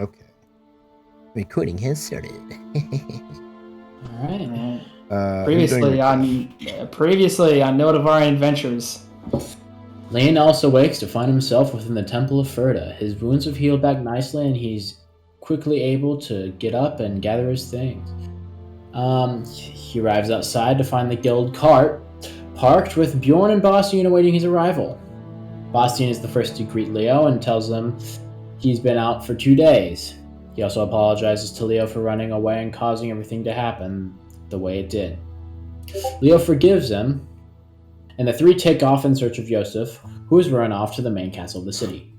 Okay. Recording has started. All right. Previously on Nhildivarian Adventures. Lane also wakes to find himself within the Temple of Ferda. His wounds have healed back nicely, and he's quickly able to get up and gather his things. He arrives outside to find the guild cart parked with Bjorn and Bastian awaiting his arrival. Bastian is the first to greet Leo and tells him he's been out for 2 days. He also apologizes to Leo for running away and causing everything to happen the way it did. Leo forgives him, and the three take off in search of Yosef, who has run off to the main castle of the city.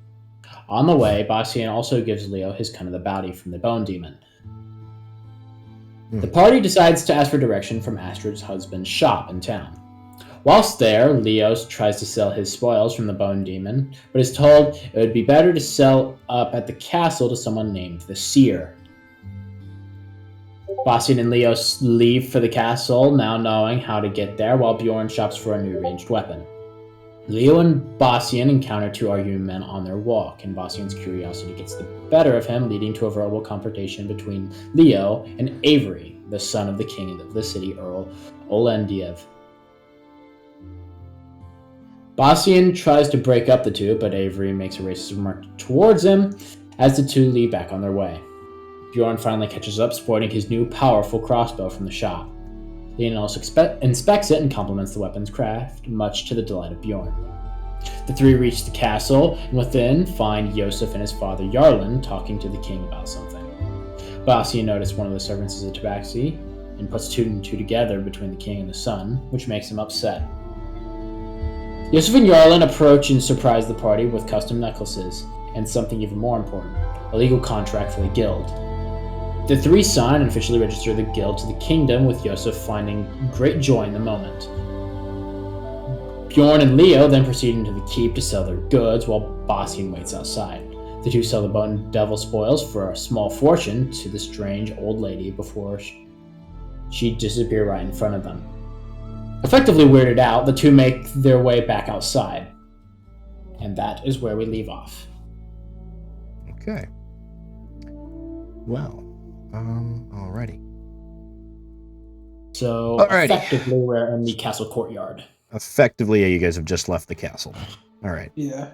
On the way, Bastian also gives Leo his gun of the bounty from the Bone Demon. The party decides to ask for direction from Astrid's husband's shop in town. Whilst there, Leo tries to sell his spoils from the Bone Demon, but is told it would be better to sell up at the castle to someone named the Seer. Bastian and Leo leave for the castle, now knowing how to get there, while Bjorn shops for a new ranged weapon. Leo and Bastian encounter 2 arguing men on their walk, and Bastian's curiosity gets the better of him, leading to a verbal confrontation between Leo and Avery, the son of the king of the city, Earl Olendiev. Bastian tries to break up the two, but Avery makes a racist remark towards him as the two leave back on their way. Bjorn finally catches up, sporting his new powerful crossbow from the shop. Leon also inspects it and compliments the weapon's craft, much to the delight of Bjorn. The three reach the castle, and within find Yosef and his father Yarlin talking to the king about something. Bastian notices one of the servants is a tabaxi, and puts 2 and 2 together between the king and the son, which makes him upset. Yosef and Yarlin approach and surprise the party with custom necklaces, and something even more important, a legal contract for the guild. The three sign and officially register the guild to the kingdom, with Yosef finding great joy in the moment. Bjorn and Leo then proceed into the keep to sell their goods, while Bastian waits outside. The two sell the Bone Devil spoils for a small fortune to the strange old lady before she disappears right in front of them. Effectively weirded out, the two make their way back outside. And that is where we leave off. Okay. Well, alrighty. So, Alrighty. Effectively, we're in the castle courtyard. Effectively, you guys have just left the castle. Alright. Yeah.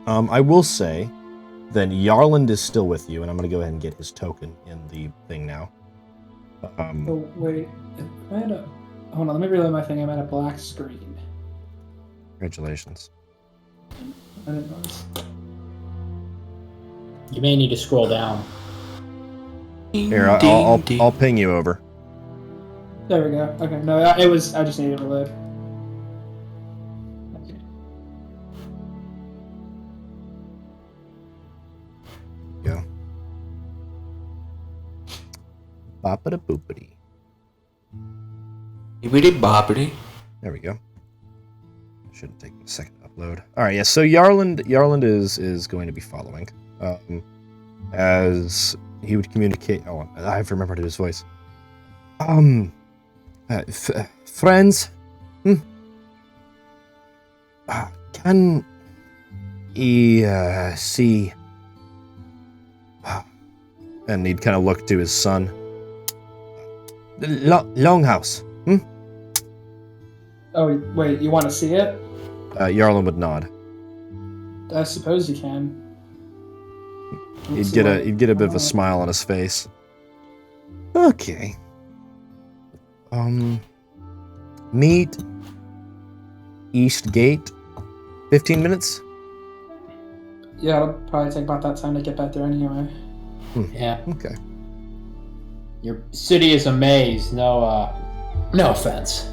I will say that Yarland is still with you, and I'm going to go ahead and get his token in the thing now. Oh, wait. Hold on, let me reload my thing. I'm at a black screen. Congratulations. I didn't notice. You may need to scroll down. Here, I'll ping you over. There we go. Okay, no, I just needed to reload. Go. Boppity boopity. Bibbidi bobbidi. There we go. Shouldn't take a second to upload. Alright, yeah, so Yarland is going to be following. As he would communicate. Oh, I've remembered his voice. Friends, can he see? And he'd kind of look to his son. Longhouse. Oh, wait, you want to see it? Yarland would nod. I suppose you can. He'd get a bit of a smile on his face. Okay. Meet East Gate. 15 minutes? Yeah, it'll probably take about that time to get back there anyway. Yeah. Okay. Your city is a maze. No offense.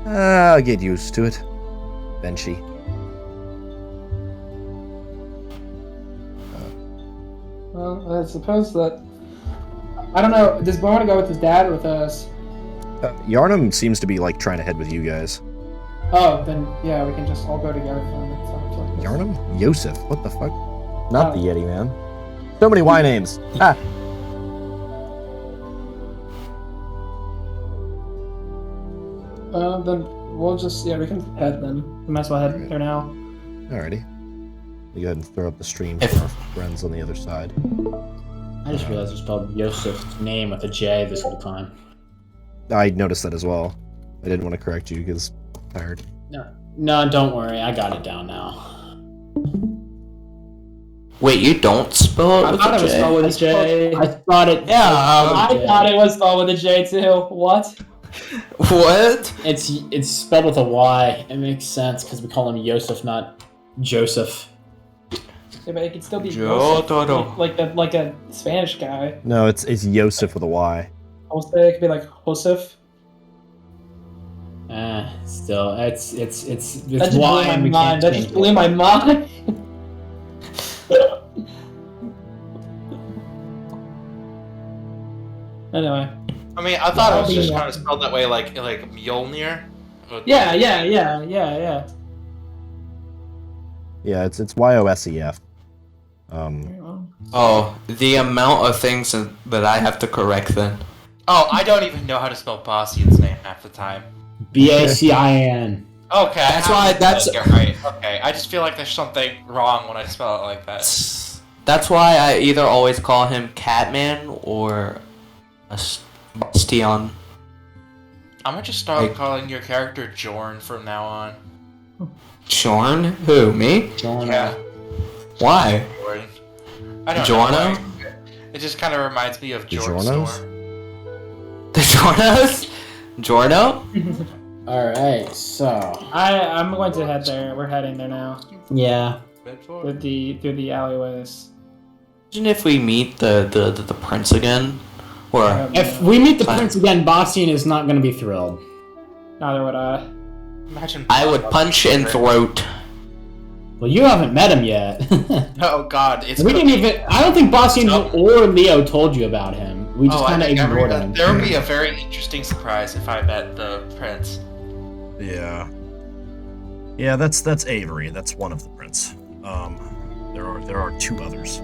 I'll get used to it. Benchy. Well, I suppose that... I don't know, does Bo want to go with his dad or with us? Yarnum seems to be, trying to head with you guys. Oh, then, yeah, we can just all go together. Yarnum? Yosef? What the fuck? Not the Yeti, man. So many Y names. Ah! Then we'll just, we can head then. We might as well head there now. Alrighty. Let me go ahead and throw up the stream If- for our friends on the other side. I just realized I spelled Yosef's name with a J this whole time. I noticed that as well. I didn't want to correct you because I'm tired. No, don't worry. I got it down now. Wait, you don't spell it I with thought a it was J? spelled with a J. I thought it. Yeah, I thought it was spelled with a J too. What? What? It's spelled with a Y. It makes sense because we call him Yosef, not Joseph. Yeah, but it could still be Yo, Joseph, Toro. like a Spanish guy. No, it's Yosef with a Y. Jose, it could be like Joseph. Still, it's That just blew Y, my and we mind. can't That change just blew it. my mind. Anyway. I mean, I thought it was just Yeah. kind of spelled that way, like Mjolnir. Yeah. Yeah, it's Yosef. Oh, the amount of things that I have to correct then. Oh, I don't even know how to spell Bastian's name half the time. Bacin. Okay, That's I why- have to that's- get right. Okay, I just feel like there's something wrong when I spell it like that. That's why I either always call him Catman or Bastion. I'm gonna just start Like- calling your character Jorn from now on. Jorn? Who, me? Yeah, Why? Jorn. I don't Giorno? know. It just kind of reminds me of Jorn Giornos? Storm. The Jornos? Jorno? Alright, so. I'm going to head there. We're heading there now. Yeah. Through the alleyways. Imagine if we meet the prince again. Or If we meet the prince again, Bastian is not going to be thrilled. Neither would I. Imagine. I would punch in throat. Well, you haven't met him yet. Oh God, it's. We didn't even. I don't think Bastian or Leo told you about him. We just kind of ignored him. There would be a very interesting surprise if I met the prince. Yeah. Yeah, that's Avery. That's one of the prince. There are two others.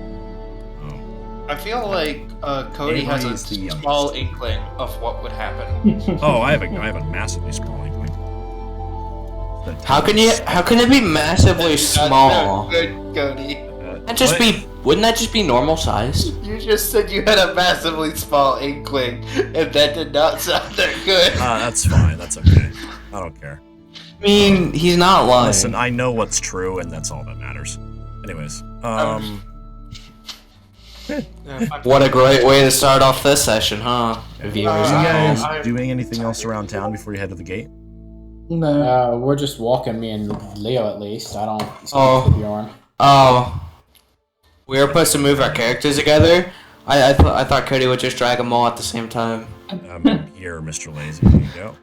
I feel like Cody has Avery is the a youngest. small inkling of what would happen. Oh, I have a massively small inkling. How can it be massively small? Good, Cody. Wouldn't that just be normal size? You just said you had a massively small inkling, and that did not sound that good. That's fine. That's okay. I don't care. I mean, he's not lying. Listen, I know what's true, and that's all that matters. Anyways, What a great way to start off this session, huh? Viewers Are you at home. guys doing anything else around town before you head to the gate? No. We're just walking, me and Leo at least. I don't speak Oh. to Bjorn. Oh, we were supposed to move our characters together. I thought Cody would just drag them all at the same time. Here, Mr. Lazy. There you go.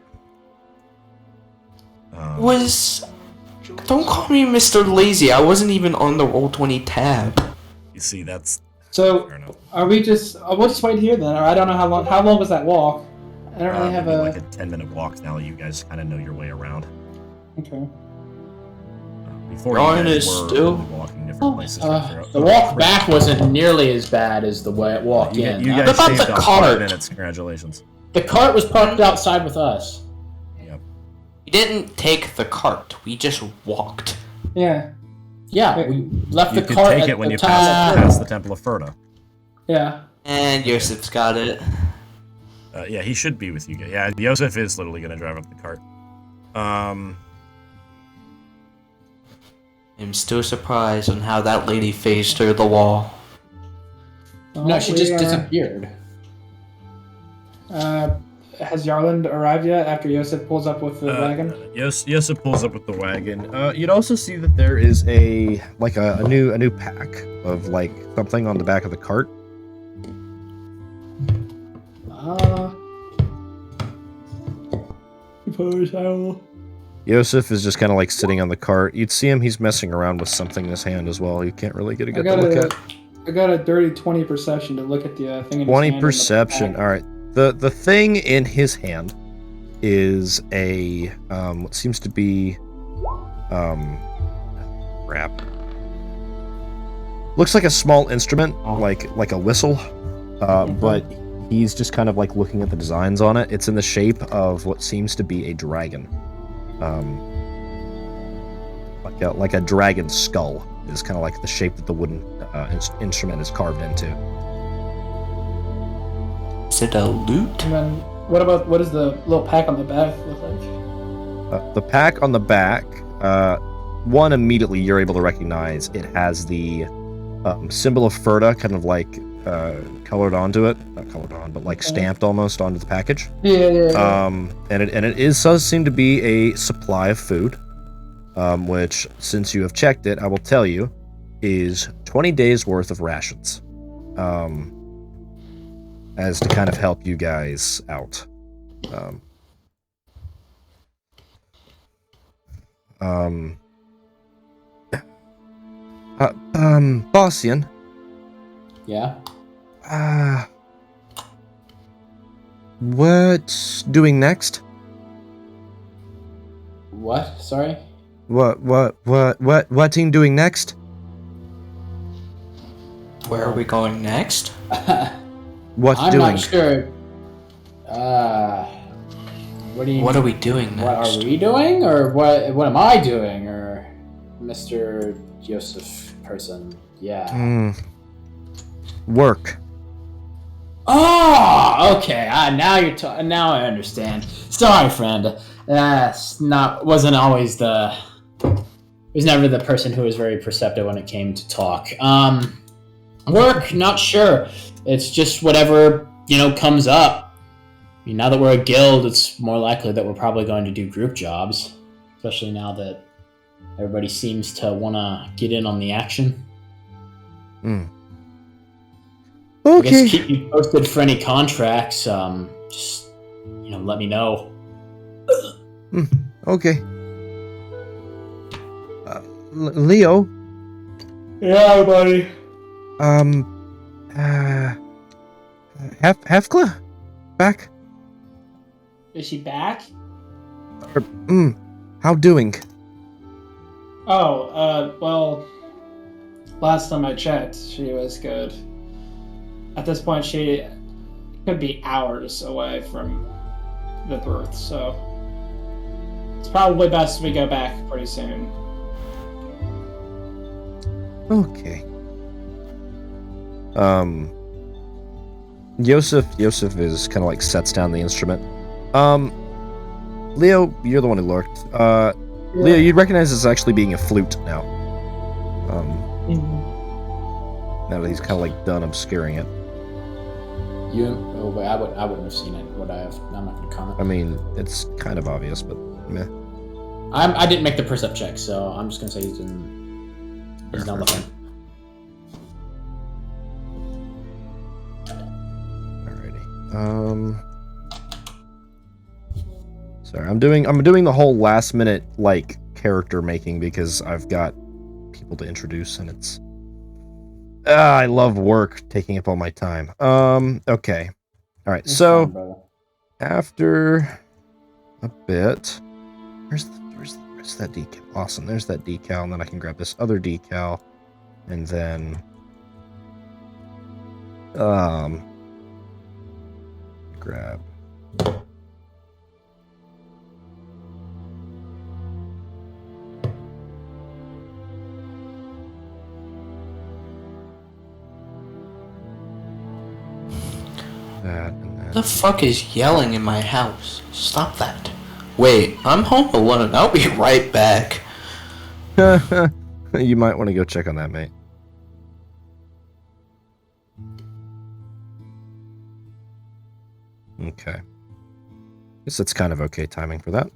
Don't call me Mr. Lazy. I wasn't even on the Roll20 tab. You see, that's So, fair enough. are we just? We'll just wait here then. Or I don't know how long. How long was that walk? I don't really have Maybe a. like a 10-minute walk now that you guys kind of know your way around. Okay. Before Ryan you guys is were still- only walking different places. The walk back wasn't nearly as bad as the walk You, in. you What guys about saved the up 5 cart? minutes. Congratulations. The cart was parked outside with us. Yep. We didn't take the cart. We just walked. Yeah. Yeah, we left You the could cart take at it when the you pass top. the Temple of Ferda. Yeah. And Yosef's got it. Yeah, he should be with you guys. Yeah, Yosef is literally going to drive up the cart. I'm still surprised on how that lady phased through the wall. No, she We just are- disappeared. Has Yarland arrived yet? After Yosef pulls up with the wagon. Yosef pulls up with the wagon. You'd also see that there is a new pack of like something on the back of the cart. Yosef is just kind of like sitting on the cart. You'd see him; he's messing around with something in his hand as well. You can't really get a good look at. I got a dirty 20 perception to look at the thing in his 20 hand and the perception. back. All right. The thing in his hand is a what seems to be crap. Looks like a small instrument, like a whistle, but he's just kind of like looking at the designs on it. It's in the shape of what seems to be a dragon, like a dragon skull. is kind of like the shape that the wooden instrument is carved into. Is it a lute? And then what does the little pack on the back look like? The pack on the back, one immediately you're able to recognize. It has the symbol of Ferda kind of like colored onto it. Not colored on, but like stamped almost onto the package. Yeah. And it does seem to be a supply of food, which, since you have checked it, I will tell you, is 20 days worth of rations. As to kind of help you guys out. Bossian. Yeah. What's doing next? What? Sorry? What team doing next? Where are we going next? What's I'm doing? not sure. What do you? What are we doing next? What are we doing, or what am I doing, or Mr. Joseph person? Yeah. Work. Oh, okay. Now you're now I understand. Sorry, friend. Wasn't always the. Was never the person who was very perceptive when it came to talk. Work, not sure. It's just whatever comes up. I mean, now that we're a guild, it's more likely that we're probably going to do group jobs, especially now that everybody seems to want to get in on the action. I guess keep you posted for any contracts. Just let me know. Okay. Leo. Yeah, buddy. Hefkla? Back? Is she back? How doing? Well, last time I checked, she was good. At this point, she could be hours away from the birth, so it's probably best we go back pretty soon. Okay. Yosef is kind of like sets down the instrument. Leo, you're the one who lurked. Leo, you'd recognize this as actually being a flute now. Now that he's kind of like done obscuring it. I wouldn't have seen it. Would I have? I'm not going to comment. I mean, it's kind of obvious, but meh. I didn't make the percept check, so I'm just going to say he's not looking. Alrighty. Sorry, I'm doing the whole last minute like character making because I've got people to introduce and it's I love work taking up all my time. Okay. Alright, so fine, after a bit, where's that decal? Awesome, there's that decal, and then I can grab this other decal, and then grab that, and then The fuck is yelling in my house? Stop that. Wait, I'm home alone. I'll be right back. you might want to go check on that, mate. Okay. Guess that's kind of okay timing for that.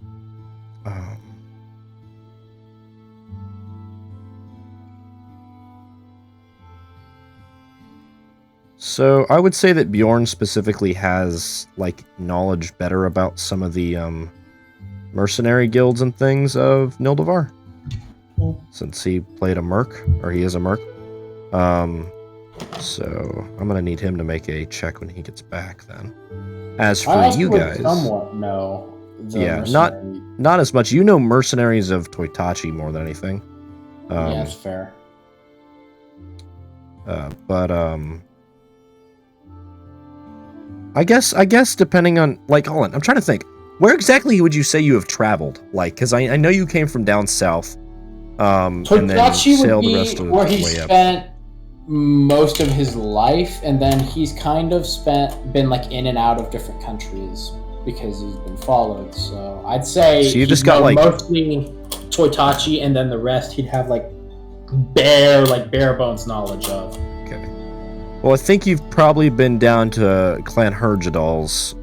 So I would say that Bjorn specifically has like knowledge better about some of the mercenary guilds and things of Nhildivar, since he played a merc, or he is a merc. So I'm gonna need him to make a check when he gets back. Then, as for you guys, somewhat know. Yeah, not as much. You know mercenaries of Toitachi more than anything. Yeah, that's fair. But I guess depending on, like, hold on, I'm trying to think. Where exactly would you say you have traveled? Like, because I know you came from down south. and then Todachi sail would the be rest of the where he way up. spent most of his life, and then he's kind of been like in and out of different countries because he's been followed. So I'd say So you he'd just got, know like- mostly Toitachi, and then the rest he'd have like bare bones knowledge of. Okay. Well, I think you've probably been down to Clan Herjadal's,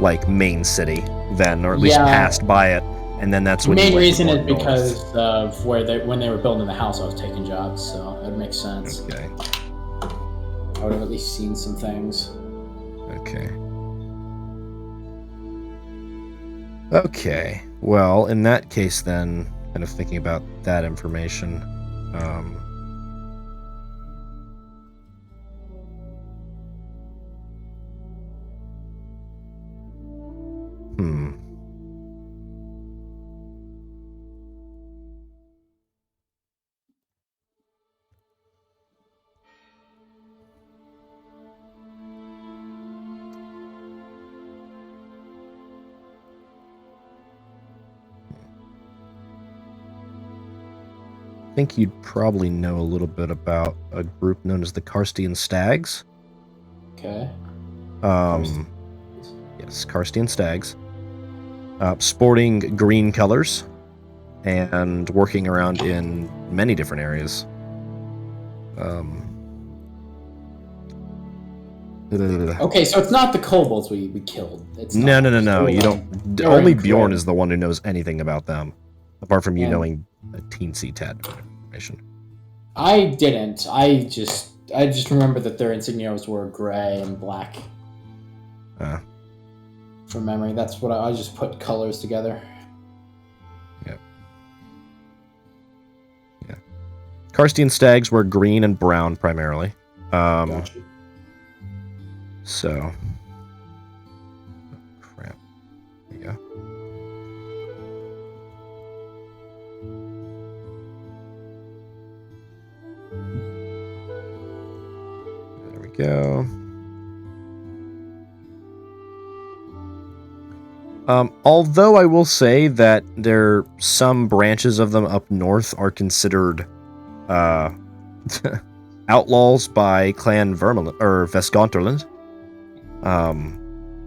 like, main city then, or at least Yeah. passed by it, and then that's The when you main went reason more is north. because of when they were building the house, I was taking jobs, so it makes sense. Okay. I would have at least seen some things. Okay. Okay. Well, in that case, then, kind of thinking about that information, I think you'd probably know a little bit about a group known as the Karstian Stags. Okay. Yes, Karstian Stags. Sporting green colors and working around in many different areas. Okay, so it's not the kobolds we killed. It's No. not. You don't. They're Only incorrect. Bjorn is the one who knows anything about them, apart from you And- knowing a teensy tad bit of information. I didn't. I just remember that their insignias were gray and black. From memory, that's what I just put colors together. Yeah. Karstian Stags were green and brown primarily. Gotcha. So. Crap. There you go. There we go. Although I will say that some branches of them up north are considered outlaws by Clan Vesconterland,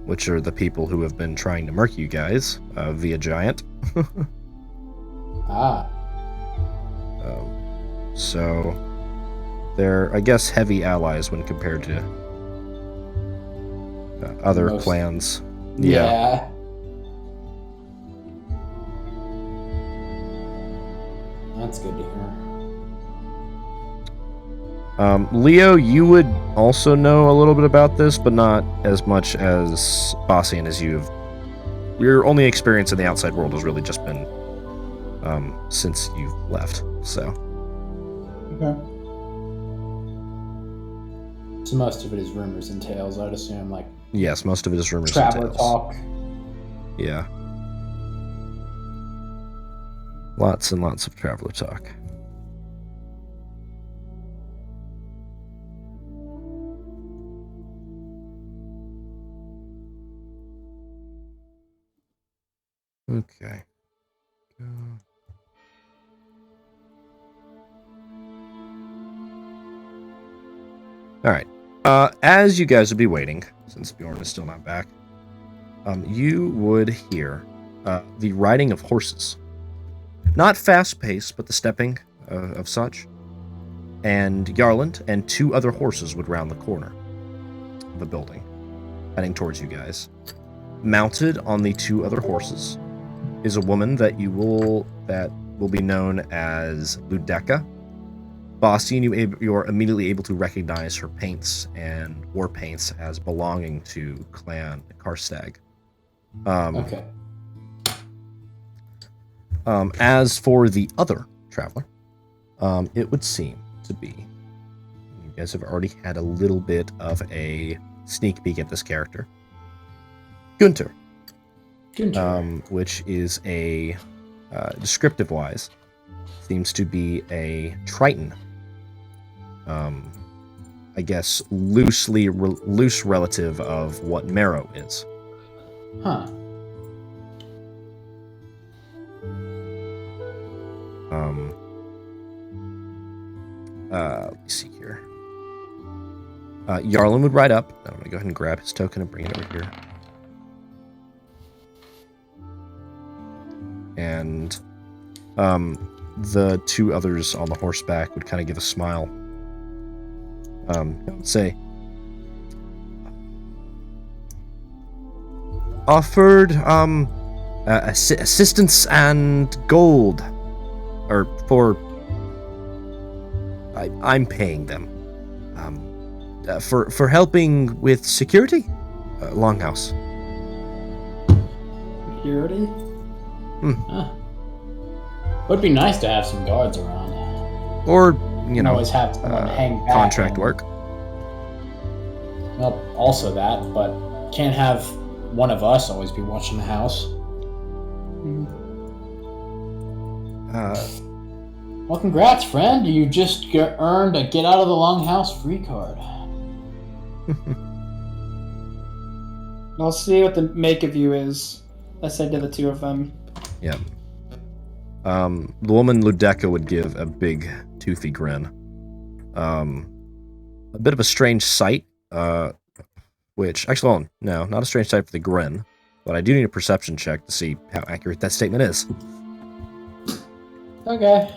which are the people who have been trying to murk you guys via Giant. So they're, I guess, heavy allies when compared to other Most- clans. Yeah. That's good to hear. Leo, you would also know a little bit about this, but not as much as Bastian as you've. Your only experience in the outside world has really just been since you've left. So. Okay. So most of it is rumors and tales, I'd assume, like Yes, most of it is rumors traveler and tales. talk. Yeah. Lots and lots of traveler talk. Okay. All right. As you guys would be waiting, since Bjorn is still not back, you would hear the riding of horses. Not fast-paced, but the stepping of such. And Yarland and two other horses would round the corner of the building, heading towards you guys. Mounted on the two other horses is a woman that will be known as Ludeka. Bastian, you are immediately able to recognize her paints and war paints as belonging to Clan Karstag. Okay. As for the other traveler, it would seem to be, you guys have already had a little bit of a sneak peek at this character, Gunter, which is a, descriptive wise, seems to be a Triton. I guess loose relative of what Marrow is. Huh. Let me see here. Yarlin would ride up. I'm gonna go ahead and grab his token and bring it over here. And the two others on the horseback would kind of give a smile. Say, offered assistance and gold, or for I'm paying them for helping with security, Longhouse. Security? Huh. Would be nice to have some guards around. Or, you know, always have someone hang back contract and- work. Well, also that, but can't have one of us always be watching the house. Well, congrats, friend. You just earned a get out of the Longhouse free card. I'll see what the make of you is. I said to the two of them. Yeah. The woman Ludeca would give a big, toothy grin. A bit of a strange sight, which, actually, well, no, not a strange sight for the grin, but I do need a perception check to see how accurate that statement is. Okay.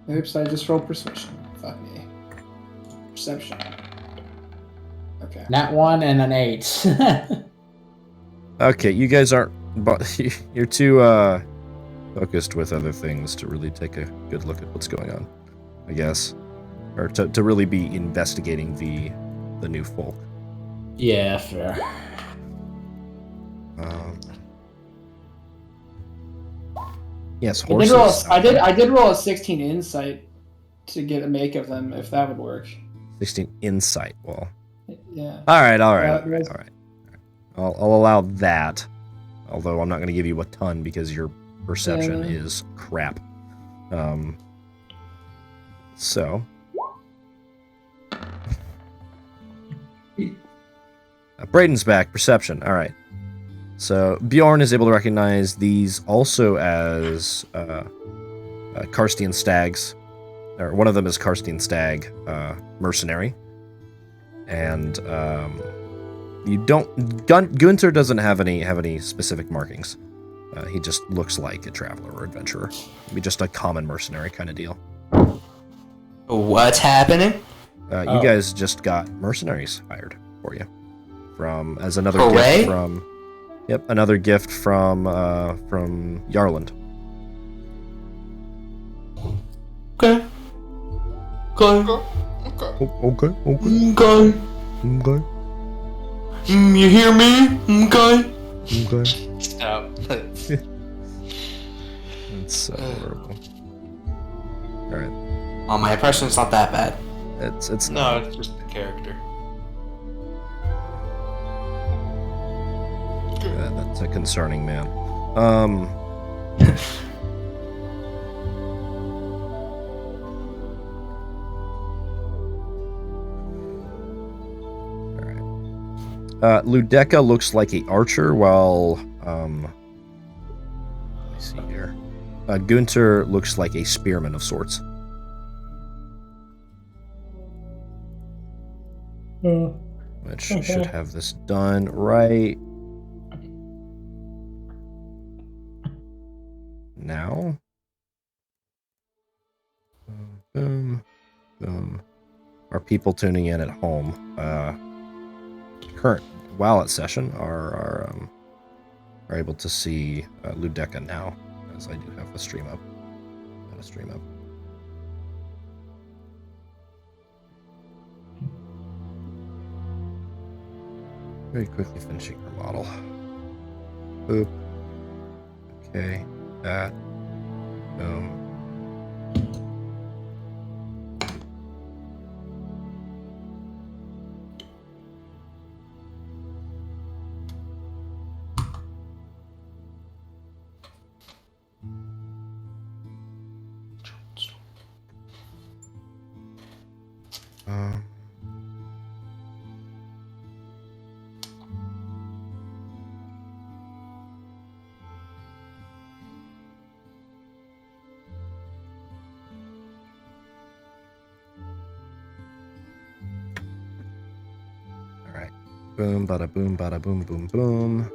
Oops, I just rolled perception. Fuck me. Perception. Okay. Nat 1 and an 8. Okay, you guys aren't, but you're too, focused with other things to really take a good look at what's going on, I guess. Or to really be investigating the new folk. Yeah, fair. Yes, horses. I did roll a 16 insight to get a make of them, if that would work. 16 insight. Well, Yeah. all right. Yeah, I'll allow that. Although I'm not going to give you a ton because your perception Yeah. is crap. So. Braden's back. Perception. All right. So Bjorn is able to recognize these also as Karstian stags, or one of them is Karstian stag, mercenary, and you don't. Gunther doesn't have any specific markings. He just looks like a traveler or adventurer. Be just a common mercenary kind of deal. What's happening? You guys just got mercenaries hired for you, as another Hooray. gift from. Yep, another gift from Yarland. Okay. Okay. Okay. Okay. Okay. You hear me? Okay. Okay. Stop. It's so horrible. All right. Well, my impression's not that bad. It's No, it's just the character. that's a concerning man. Ludeca looks like a archer, while let me see here. Gunther looks like a spearman of sorts. Which should have this done right now. Boom, boom. Our people tuning in at home, current WoW session are able to see Ludeca now, as I do have the stream up. Very quickly finishing her model. Boop. Okay. That. Boom. Boom, bada boom, bada boom, boom, boom.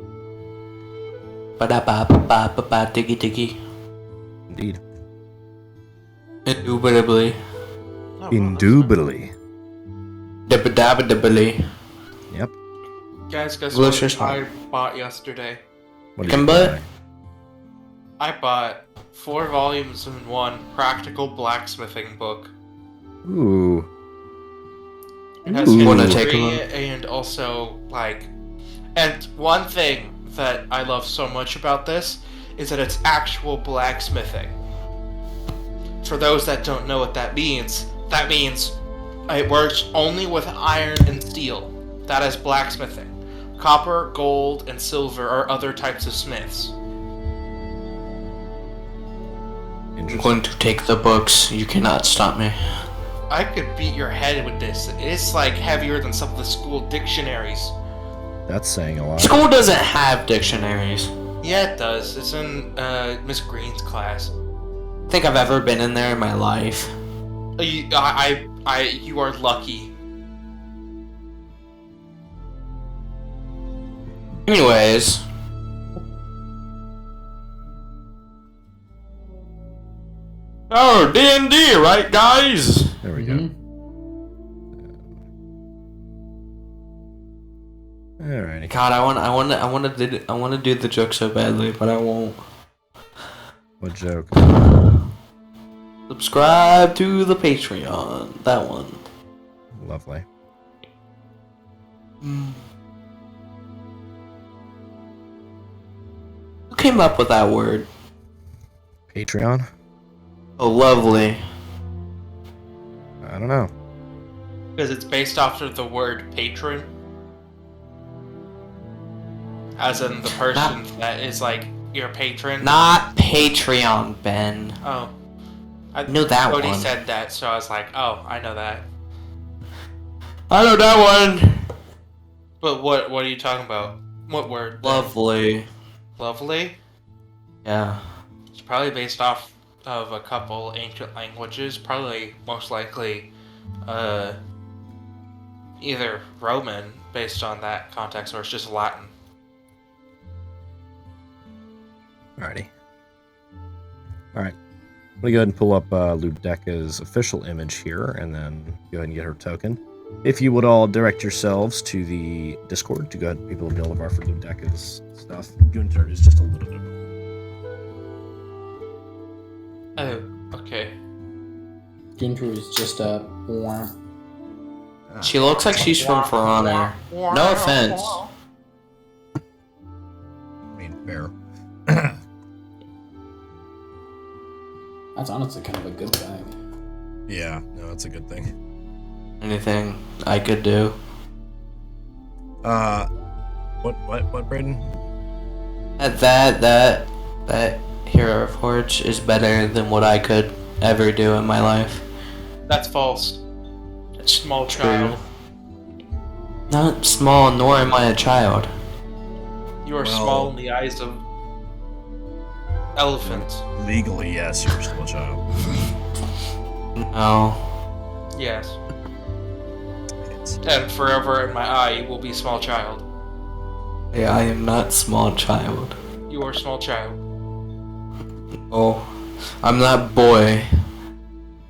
Ba-da-ba-ba-ba-ba, diggy diggy. Indeed. Indubitably. Oh, wow, Indubitably. Dabba-dabba-dabbly. Yep. Guys, guess Delicious what I bought yesterday? What Chicken you butt? buy? I bought 4 volumes in one practical blacksmithing book. Ooh. It has Ooh. Wanna take history one? and also like, and one thing that I love so much about this is that it's actual blacksmithing. For those that don't know what that means it works only with iron and steel. That is blacksmithing. Copper, gold, and silver are other types of smiths. I'm Interesting. going to take the books. You cannot stop me. I could beat your head with this. It's like heavier than some of the school dictionaries. That's saying a lot. School doesn't have dictionaries. Yeah, it does. It's in Miss Green's class. I think I've ever been in there in my life. You are lucky. Anyways. Oh, D&D, right, guys? There we Mhm. go. Alrighty. God, I want to do the joke so badly, but I won't. What joke? Subscribe to the Patreon. That one. Lovely. Who came up with that word? Patreon? Oh, lovely. I don't know. Because it's based off of the word patron. As in the person that is like your patron. Not Patreon, Ben. Oh. I knew that Cody one. said that, so I was like, oh, I know that. I know that one. But what are you talking about? What word? Lovely. Lovely? Yeah. It's probably based off of a couple ancient languages. Probably, most likely, either Roman, based on that context, or it's just Latin. Alrighty. Alright. I'm gonna go ahead and pull up Ludeka's official image here, and then go ahead and get her token. If you would all direct yourselves to the Discord to go ahead and people of Nhildivarian for Ludeka's stuff. Gunter is just a little bit. Oh, okay. Gunter is just a wah. She looks like she's from For Honor. No offense. I mean, fair. That's honestly kind of a good thing. Yeah, no, that's a good thing. Anything I could do? What, Braden? That Hero of Forge is better than what I could ever do in my life. That's false. Small True. child. Not small, nor am I a child. You are Well- small in the eyes of elephants. Legally, yes, you're still a child. No. Yes. And forever in my eye, you will be small child. Yeah, I am not small child. You are small child. Oh, I'm not boy.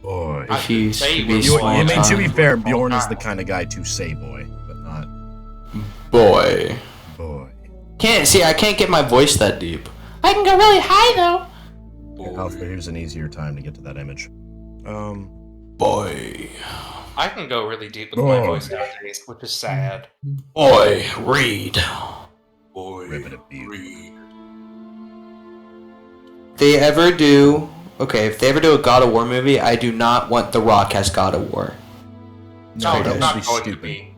Boy. I If you didn't say you be were small small I mean, to child. be fair, Bjorn is the kind of guy to say boy, but not Boy. boy. I can't get my voice that deep. I can go really high though. Alpha, here's an easier time to get to that image. Boy. I can go really deep with my Oh. voice nowadays, which is sad. Boy, read. Boy, Riveted view. read. They ever do... Okay, if they ever do a God of War movie, I do not want The Rock as God of War. No, that it's would not be going to stupid. be.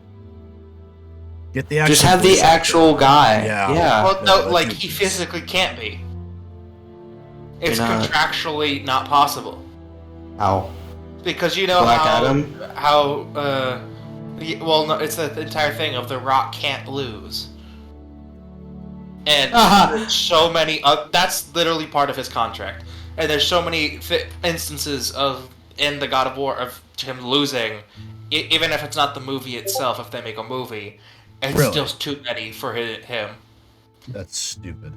Get the actual Just have the voice actor. actual guy. Yeah. Yeah. Well, no, no, like, that's he it. physically can't be. It's Why not? contractually not possible. How? Because you know Black how... Adam? Well, no, it's the entire thing of The Rock can't lose. And there's so many... that's literally part of his contract. And there's so many instances of, in the God of War, of him losing, even if it's not the movie itself, if they make a movie, It's Really? still too many for him. That's stupid.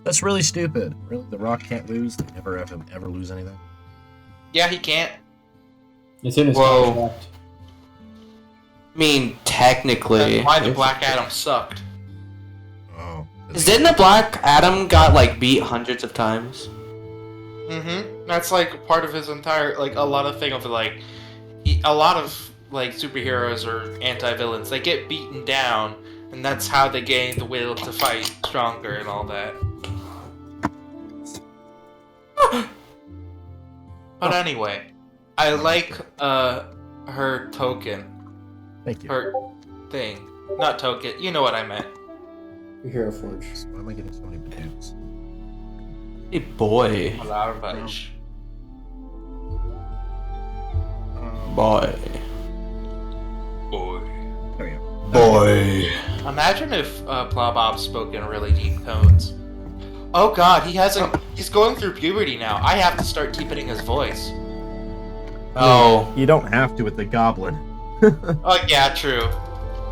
That's really stupid. Really, The Rock can't lose? They never have him ever lose anything? Yeah, he can't. It's in his Whoa. contract. I mean, technically. That's why the Black Adam sucked. Oh. Didn't the Black Adam got like beat hundreds of times? Mm-hmm. That's like part of his entire, like, a lot of thing of like, a lot of like superheroes or anti-villains, they get beaten down, and that's how they gain the will to fight stronger and all that. But anyway, I like her token, Thank you. her thing, not token. You know what I meant. Hero Forge. Why am I getting so many Badooks? Hey boy. Larvage. Boy. Boy. There we go. Boy. Imagine if Plowbob spoke in really deep tones. Oh God, he's going through puberty now. I have to start deepening his voice. Oh. You don't have to with the goblin. Oh yeah, true.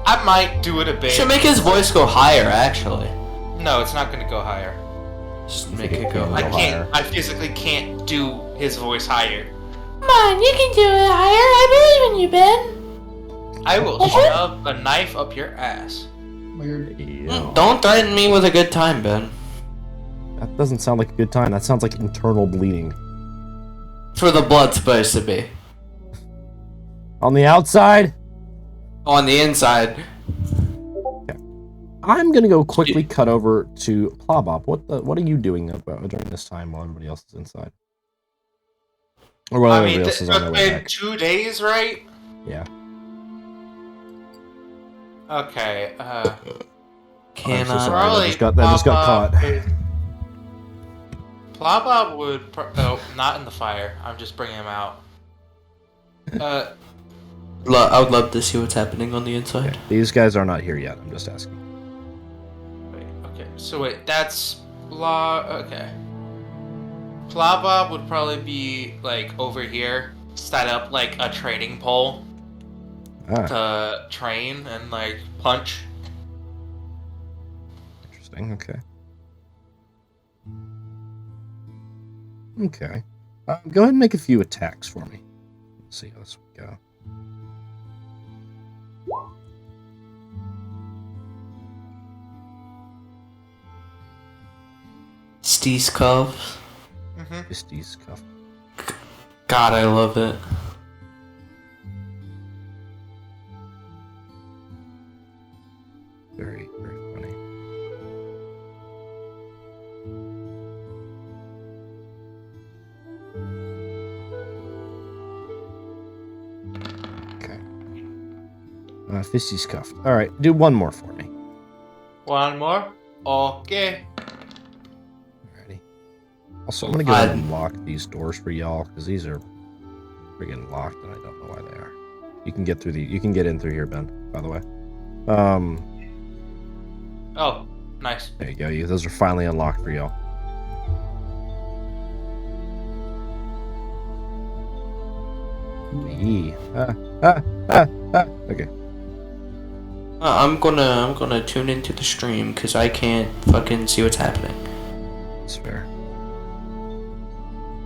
I might do it a bit. Should make his voice go higher, actually. No, it's not gonna go higher. Just make it go I Go can't. higher. I physically can't do his voice higher. Come on, you can do it higher. I believe in you, Ben. I will shove a knife up your ass. Weird. Yeah. Don't threaten me with a good time, Ben. That doesn't sound like a good time. That sounds like internal bleeding. That's where the blood's supposed to be. On the outside, On the inside. I'm gonna go quickly cut over to Plowbob. What are you doing during this time while everybody else is inside? Or while I mean, everybody it's else is on their way been back? 2 days, right? Yeah. Okay. I'm so Cannot. sorry. That just got caught. Plowbob would. Oh, not in the fire. I'm just bringing him out. I would love to see what's happening on the inside. These guys are not here yet. I'm just asking. Wait, okay. So wait, that's okay. Plowbob would probably be like over here, set up like a training pole Ah, to train and like punch. interesting. Okay. Okay. Go ahead and make a few attacks for me. Let's see how this would go. Steez cuffs. Mm-hmm. Fisty's cuff. God, I love it. Very, very funny. Okay. Fisty's cuffed. All right, do one more for me. One more. Okay. Alrighty. Also, I'm gonna go ahead and lock these doors for y'all because these are friggin' locked, and I don't know why they are. You can get through the. You can get in through here, Ben. By the way. Oh, nice. There you go. Those are finally unlocked for y'all. Yee. Okay. I'm gonna tune into the stream because I can't fucking see what's happening. That's fair.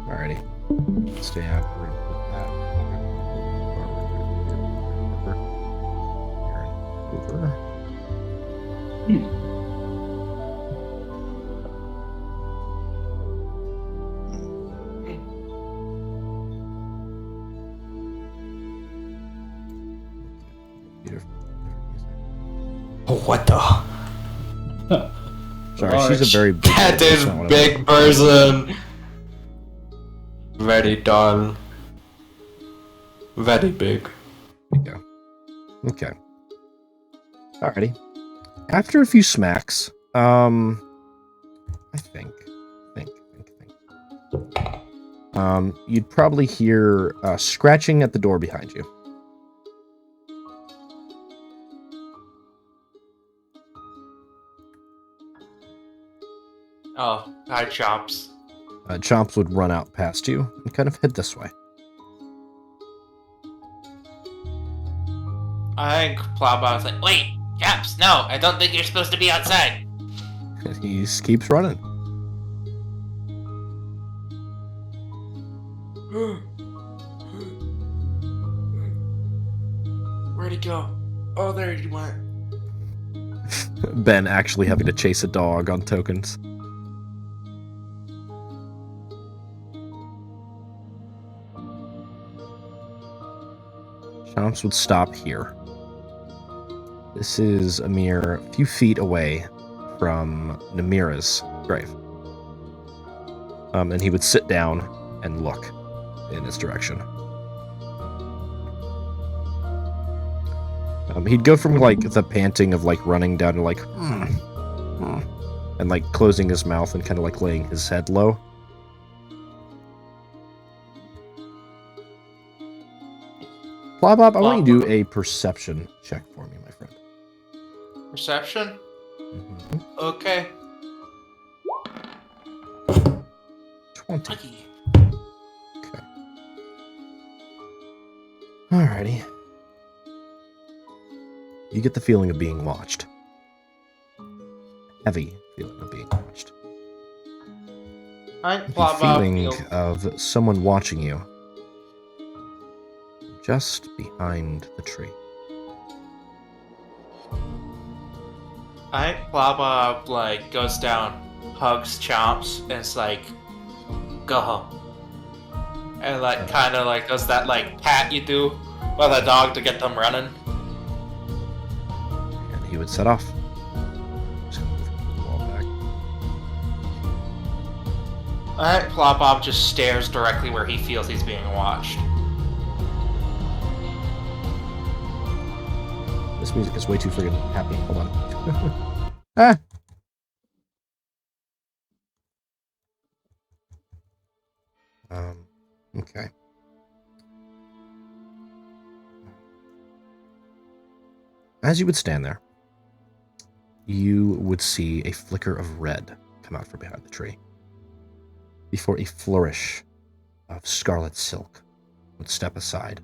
Alrighty. Stay after with that. Over. Oh, what the? Sorry, she's a very big. That that's is not what I big meant. person. Very tall. Very big. There you go. Okay. Alrighty. After a few smacks, I think. You'd probably hear scratching at the door behind you. Oh, hi, Chops. Chomps would run out past you and kind of head this way. I think Plowbow's like, wait, Caps, no, I don't think you're supposed to be outside. He just keeps running. Where'd he go? Oh, there he went. Ben actually having to chase a dog on tokens. Chomps would stop here. This is a mere few feet away from Namira's grave. And he would sit down and look in his direction. He'd go from like the panting of like running down to like and like closing his mouth and kind of like laying his head low. Plowbob, I want you to do a perception check for me, my friend. Perception? Mm-hmm. Okay. 20. Okay. Alrighty. You get the feeling of being watched. Heavy feeling of being watched. Alright, The Plowbow. feeling of someone watching you just behind the tree. Alright, Plowbow, like, goes down, hugs Chomps, and it's like, go home. And, like, kind of, like, does that, like, pat you do with a dog to get them running. And he would set off. Just gonna move the wall back. Alright, Plowbob just stares directly where he feels he's being watched. This music is way too friggin' happy. Hold on. Ah! Okay. As you would stand there, you would see a flicker of red come out from behind the tree, before a flourish of scarlet silk would step aside.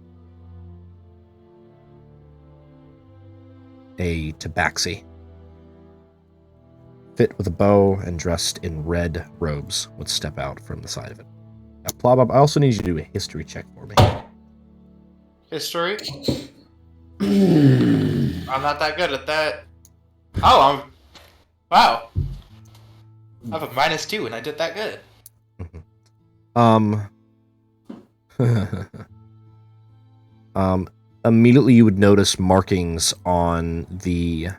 A tabaxi, fit with a bow and dressed in red robes, would step out from the side of it. Now, Plowbob, I also need you to do a history check for me. History? I'm not that good at that. Oh, wow. I have a -2 and I did that good. Immediately you would notice markings on the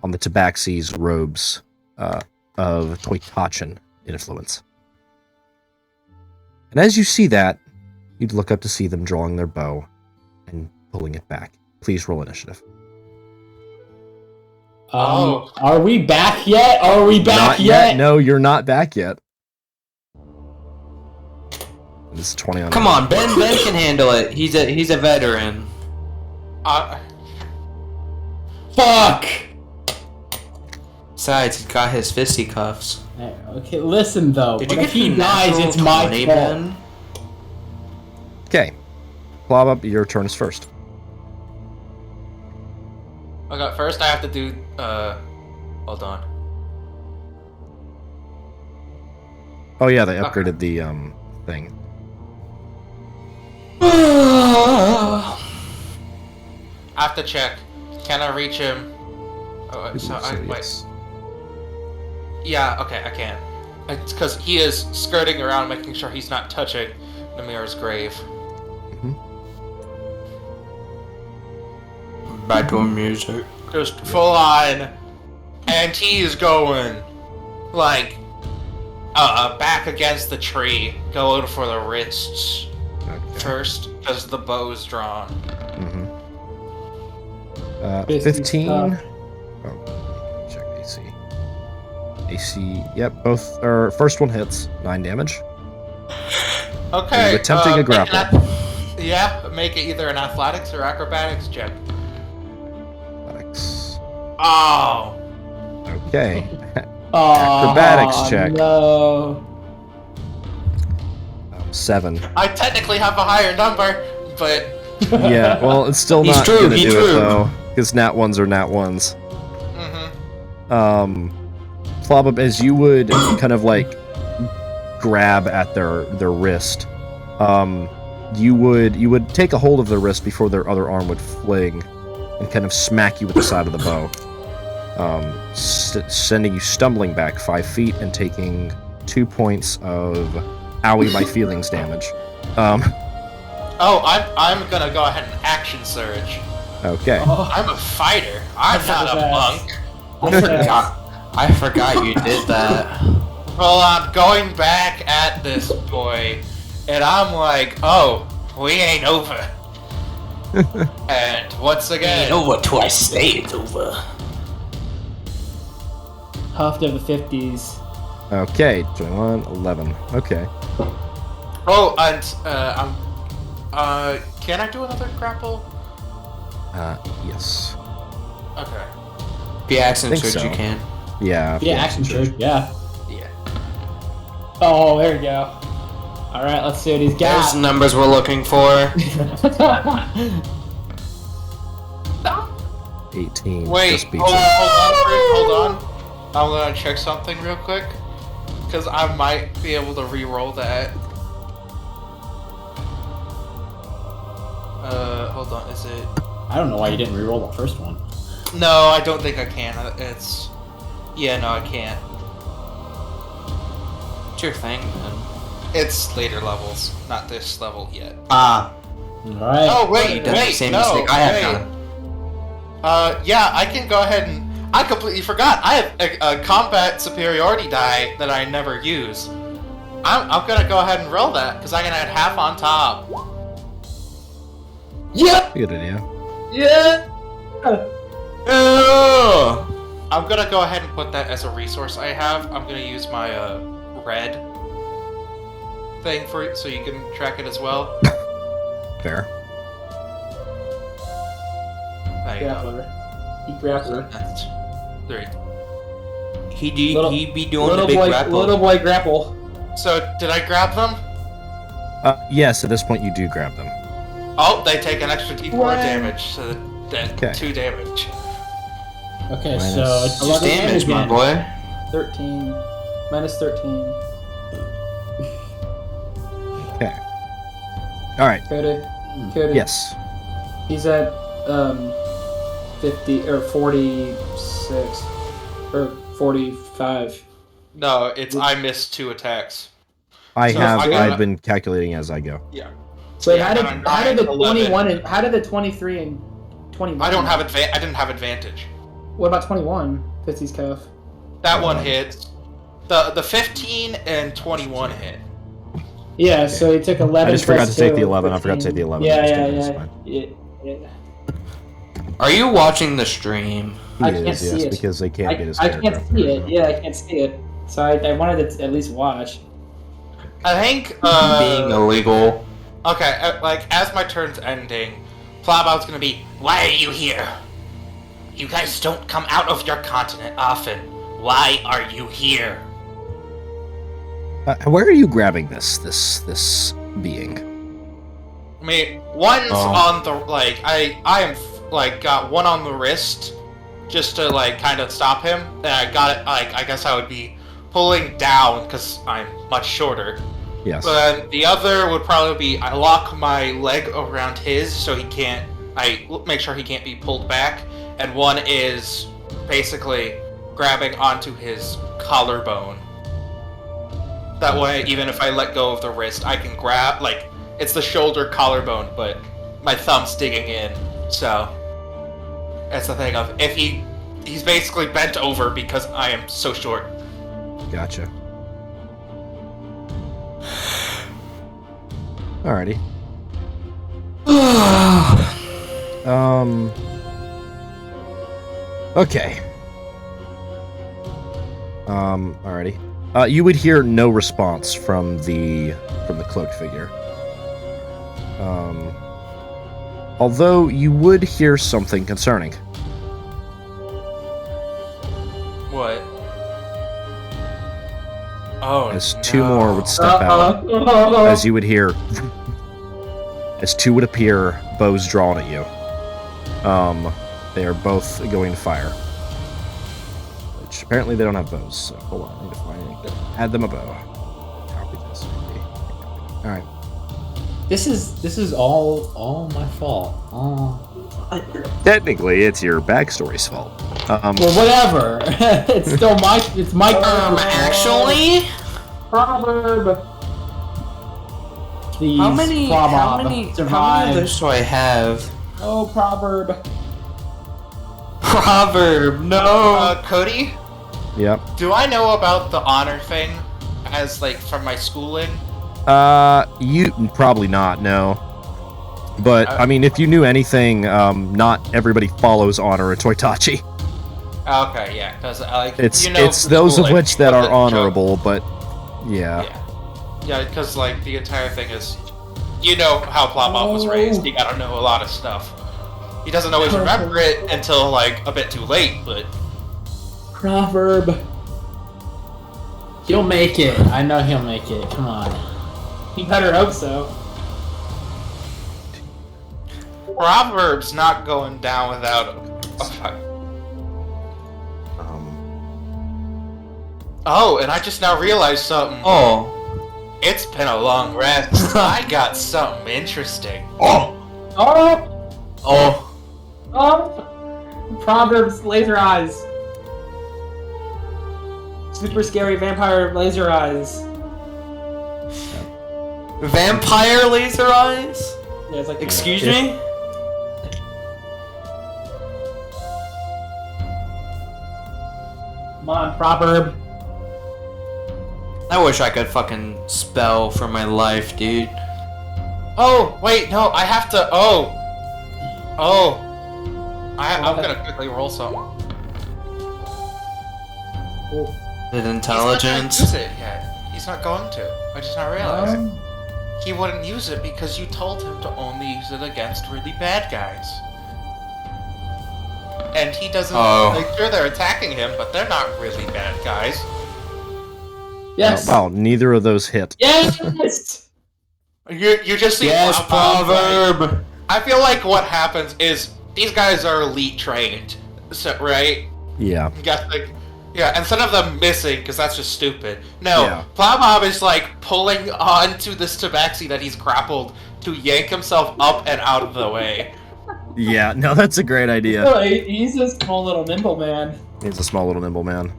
tabaxi's robes of Toitachan influence. And as you see that, you'd look up to see them drawing their bow and pulling it back. Please roll initiative. Are we back yet? Are we back Not yet? No, you're not back yet. This is 20 on. Come on, Ben can handle it. He's a veteran. Fuck! Besides, he's got his fisticuffs. Okay, listen though. Did but you if get he the dies, natural it's my 20, fault. Ben? Okay. Plowbob, your turn is first. Okay, first I have to do, hold on. Oh yeah, they upgraded the thing. I have to check. Can I reach him? Oh, so wait. Yes. Yeah, okay, I can. It's because he is skirting around, making sure he's not touching Namira's grave. Backdoor music. Just full on, and he's going like back against the tree, going for the wrists first because the bow's drawn. 15. Oh, check AC. AC. Yep, both. First one hits 9 damage. Okay. You're attempting a grapple. Make it either an athletics or acrobatics check. Athletics. Oh. Okay. Acrobatics check. No. 7. I technically have a higher number, but Yeah, well, it's still He's not true, gonna he's do true. it though, because nat ones are nat ones. Mm-hmm. Plobab, as you would kind of like grab at their wrist, you would take a hold of their wrist before their other arm would fling, and kind of smack you with the side of the bow, sending you stumbling back 5 feet and taking 2 points of owie my feelings damage. Oh, I'm gonna go ahead and action surge. Okay. I'm a fighter. I'm not a monk. I forgot you did that. Well, I'm going back at this boy, and I'm like, oh, we ain't over. And once again, over till I say it's over. Huffed of the 50s. Okay, 21, 11. Okay. oh, and can I do another grapple? Yes. Okay. Be action Think surge so. you can. Yeah. Yeah, action surge. Yeah. Yeah. Oh, there we go. All right, let's see what he's There's got. the numbers we're looking for. 18. Wait, Just beats hold it. on. I'm gonna check something real quick, because I might be able to re-roll that. Hold on, is it? I don't know why you didn't reroll the first one. No, I don't think I can. Yeah, no, I can't. It's your thing, man. It's later levels, not this level yet. Ah. All right. Oh, You wait, done the same mistake I have done. Yeah, I can go ahead and... I completely forgot. I have a combat superiority die that I never use. I'm gonna go ahead and roll that, because I can add half on top. Yeah. Good idea. Yeah. I'm gonna go ahead and put that as a resource I have. I'm gonna use my red thing for it, so you can track it as well. Fair. There you go. Grappler. He grappler. That's 3. He be doing Little the big boy, grapple. little boy grapple. So, did I grab them? Yes, at this point you do grab them. Oh, they take an extra d4 What? damage, so then Okay. 2 damage. Okay, Minus- so it's Just 11 damage, my again. boy. 13. Minus 13. Okay. Alright. Cody. Cody. Yes. He's at 50 or 46 or 45. No, I missed 2 attacks. I've I got- been calculating as I go. Yeah. So Yeah, how did I got a how did the 9, 11. 21 and how did the 23 and 21? I didn't have advantage. What about 21? Fitzy's cuff. That one hit. The 15 and 21 hit. Yeah, so he took 11. I just forgot plus to take 2, the 11. I forgot to 15. take the 11. Yeah, Just yeah, kidding, it's yeah. fine. Yeah. Are you watching the stream? He I is, can't yes, see it. because they can't get his I character can't up see there, it. so. Yeah, I can't see it. So I wanted to at least watch. I think, Being illegal. okay, like, as my turn's ending, Plowbout's gonna be, why are you here? You guys don't come out of your continent often. Why are you here? Where are you grabbing this being? I mean, one's Oh. on the, like, I am, like, got one on the wrist, just to, like, kind of stop him. And I got it, like, I guess I would be pulling down, because I'm much shorter. Yes. But then the other would probably be, I lock my leg around his, so he can't, I make sure he can't be pulled back. And one is basically grabbing onto his collarbone. That way, even if I let go of the wrist, I can grab, like, it's the shoulder collarbone, but my thumb's digging in, so that's the thing of, if he's basically bent over because I am so short. Gotcha. Alrighty. Okay. Alrighty. You would hear no response from the cloaked figure. Although you would hear something concerning. What? Oh, As 2 more would step out, as you would hear As two would appear, bows drawn at you. They are both going to fire. Which apparently they don't have bows, so hold on, I need to find it. Add them a bow. Copy this. Alright. This is all my fault. Technically, it's your backstory's fault. Well, whatever. It's still my Actually? proverb. Please, How many survive. of those do I have? Oh, proverb. Proverb, no. Cody, Yep. do I know about the honor thing as, like, from my schooling? You probably not, no. But, I mean, if you knew anything, not everybody follows honor at Toitachi. Okay, yeah, because, like, It's you know, it's those of schooling, which that but are the honorable, but yeah. Yeah, because, like, the entire thing is, you know how Plopop was raised, you gotta know a lot of stuff. He doesn't always remember it until, like, a bit too late, but... Proverb. He'll make it. I know he'll make it. Come on. You better hope so. Proverb's not going down without a fight. Oh, and I just now realized something. Oh. It's been a long rest. I got something interesting. Oh! Oh. Oh! Proverbs laser eyes. Super scary vampire laser eyes. Vampire laser eyes? Yeah, it's like Excuse me? Come on, proverb. I wish I could fucking spell for my life, dude. Oh, wait, no, I have to. I'm gonna quickly roll something. With intelligence? He's not gonna use it yet. He's not going to. I just not realized. He wouldn't use it because you told him to only use it against really bad guys. And he doesn't. Like, sure, they're attacking him, but they're not really bad guys. Yes. Wow, neither of those hit. Yes. You just see. Yes, proverb. Like, I feel like what happens is these guys are elite trained, so, right? Yeah. Yeah, instead of them missing, because that's just stupid. No, Yeah. Plowmob is like pulling onto this tabaxi that he's grappled to yank himself up and out of the way. Yeah, no, that's a great idea. Oh, he's a small little nimble man. He's a small little nimble man.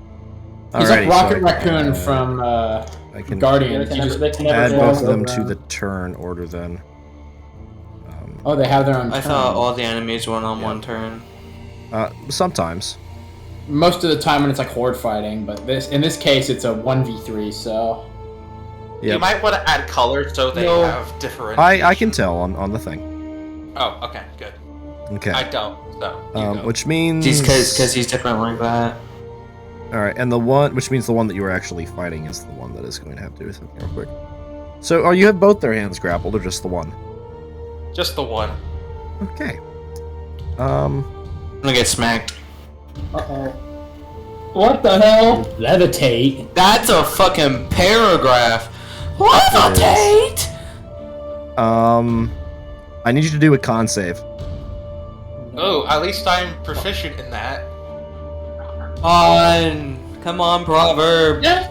He's Alrighty, like Rocket so Raccoon from I can Guardians. They You can just never add go both of over them to around. the turn order then. Oh, they have their own I turn. thought all the enemies went on one turn. Sometimes. Most of the time when it's like horde fighting, but in this case it's a 1v3, so... You Yep. might want to add color so they have different. I can tell on the thing. Oh, okay, good. Okay. I don't, so. You go. Which means... Because he's different like that. Alright, and which means the one that you were actually fighting is the one that is going to have to do something real quick. So, you have both their hands grappled, or just the one? Just the one. Okay. I'm gonna get smacked. Uh-oh. What the hell? Levitate. That's a fucking paragraph. Levitate! I need you to do a con save. Oh, at least I'm proficient in that. Come on, proverb. Nat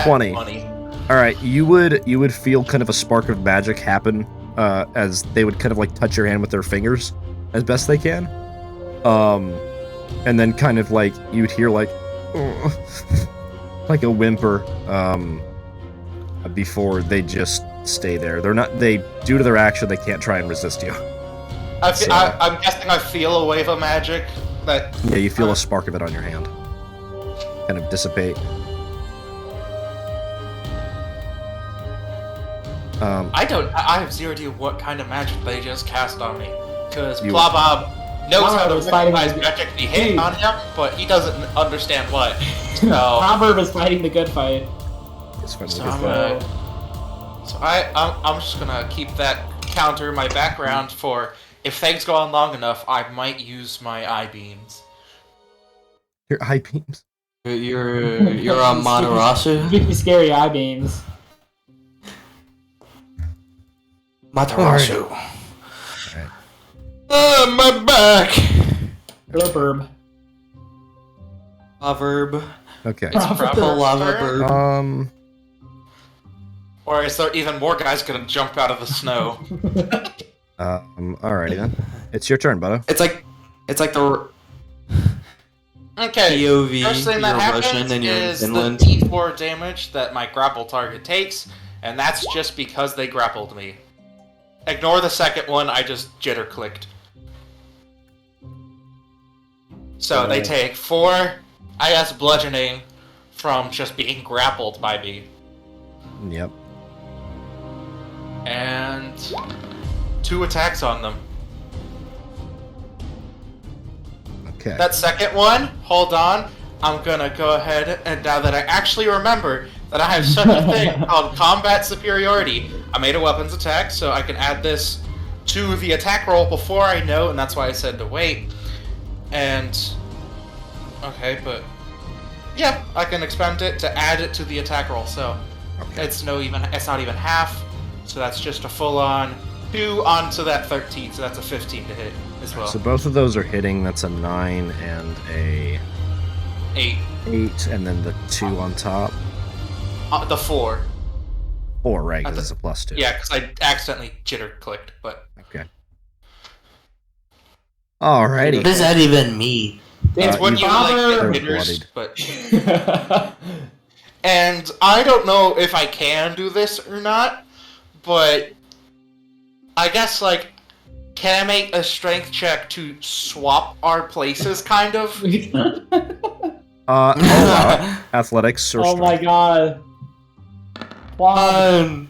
20. Alright, you would feel kind of a spark of magic happen, as they would kind of like touch your hand with their fingers, as best they can. And then kind of like, you'd hear like, like a whimper, before they just stay there. Due to their action, they can't try and resist you. I'm guessing I feel a wave of magic that... Yeah, you feel a spark of it on your hand. Kind of dissipate. I have zero idea what kind of magic they just cast on me. Because You- Plabob knows how to was fighting recognize his- magic to be hit on him, but he doesn't understand what. So, Proverb is fighting the good fight. It's fine. so I'm just gonna keep that counter in my background for if things go on long enough, I might use my eye beams. Your eye beams. You're on Spooky- 'Spooky, Matarasu? scary eye beams. Matarasu. My back. Proverb. Proverb. Okay. Proverb. Or is there even more guys gonna jump out of the snow? Alrighty then. It's your turn, Butto. It's like the Okay. POV. First thing that You're happens Russian and you're in is the Finland. D4 damage that my grapple target takes, and that's just because they grappled me. Ignore the second one, I just jitter clicked. So they take 4 IS bludgeoning from just being grappled by me. Yep. And 2 attacks on them. Okay. That second one, hold on, I'm gonna go ahead and now that I actually remember that I have such a thing called combat superiority, I made a weapons attack, so I can add this to the attack roll before I know, and that's why I said to wait. And okay, but yeah, I can expand it to add it to the attack roll, so it's not even half, so that's just a full-on 2 onto that 13, so that's a 15 to hit as well. So both of those are hitting. That's a 9 and a 8. 8, and then the 2 on top. The 4. 4, right? Because it's a +2. Yeah, because I accidentally jitter clicked, but Okay. Alrighty. What does that even mean? it's when you like get hitters, but and I don't know if I can do this or not, but I guess like can I make a strength check to swap our places, kind of? Athletics or Oh my strength. god. Wow.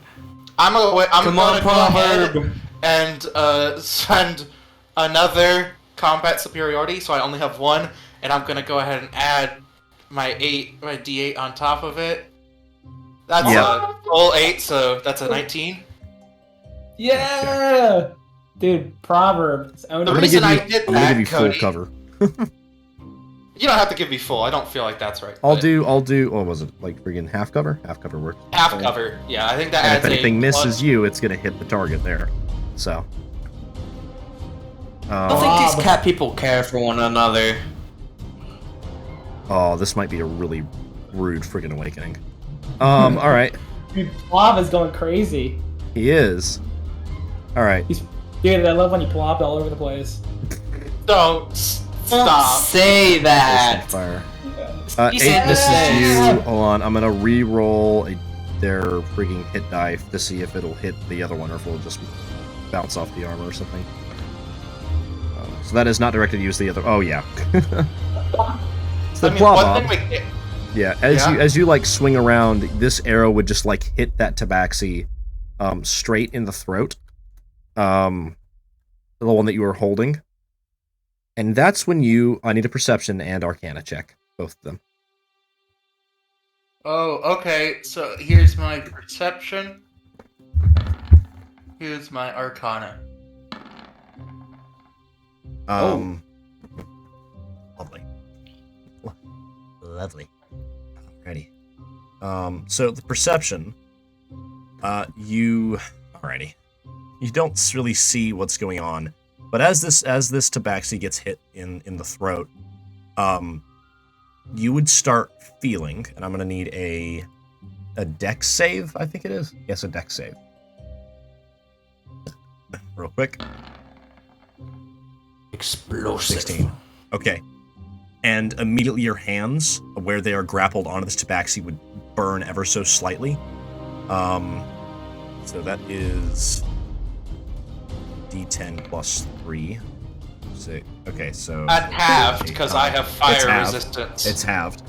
I'm Come on, gonna go ahead Proverb. and send another combat superiority, so I only have 1, and I'm gonna go ahead and add my D8 on top of it. That's a full 8, so that's a 19. Yeah! Dude, Proverb. It's The reason I did I'm gonna give you that, full Cody, cover. you don't have to give me full. I don't feel like that's right. I'll but do. What was it? Like friggin' half cover? Half cover works. half cover. Yeah, I think that And adds if anything a misses plus- you, it's gonna hit the target there. So. I don't think these cat people care for one another. Oh, this might be a really rude friggin' awakening. Alright. Dude, Plov is going crazy. He is. Alright. Dude, I love when you plop all over the place. Don't stop. Say that. Fire. He 8 said misses that. you. Hold on, I'm gonna re-roll their frigging hit die to see if it'll hit the other one or if it'll just bounce off the armor or something. So that is not directed to use the other. Oh yeah. It's the I mean, Plov one Mob. thing we Yeah, as you like swing around, this arrow would just like hit that tabaxi straight in the throat. The one that you were holding. And that's when I need a perception and arcana check, both of them. Oh, okay. So here's my perception. Here's my arcana. Lovely. Alrighty. So the perception, you don't really see what's going on, but as this tabaxi gets hit in the throat, you would start feeling, and I'm gonna need a dex save, I think it is. Yes, a dex save. Real quick. Explosive. 16. Okay. And immediately your hands, where they are grappled onto this tabaxi, would burn ever so slightly. So that is D10 plus 3. Okay, so... At halved, because I have it's fire halved. resistance. It's halved.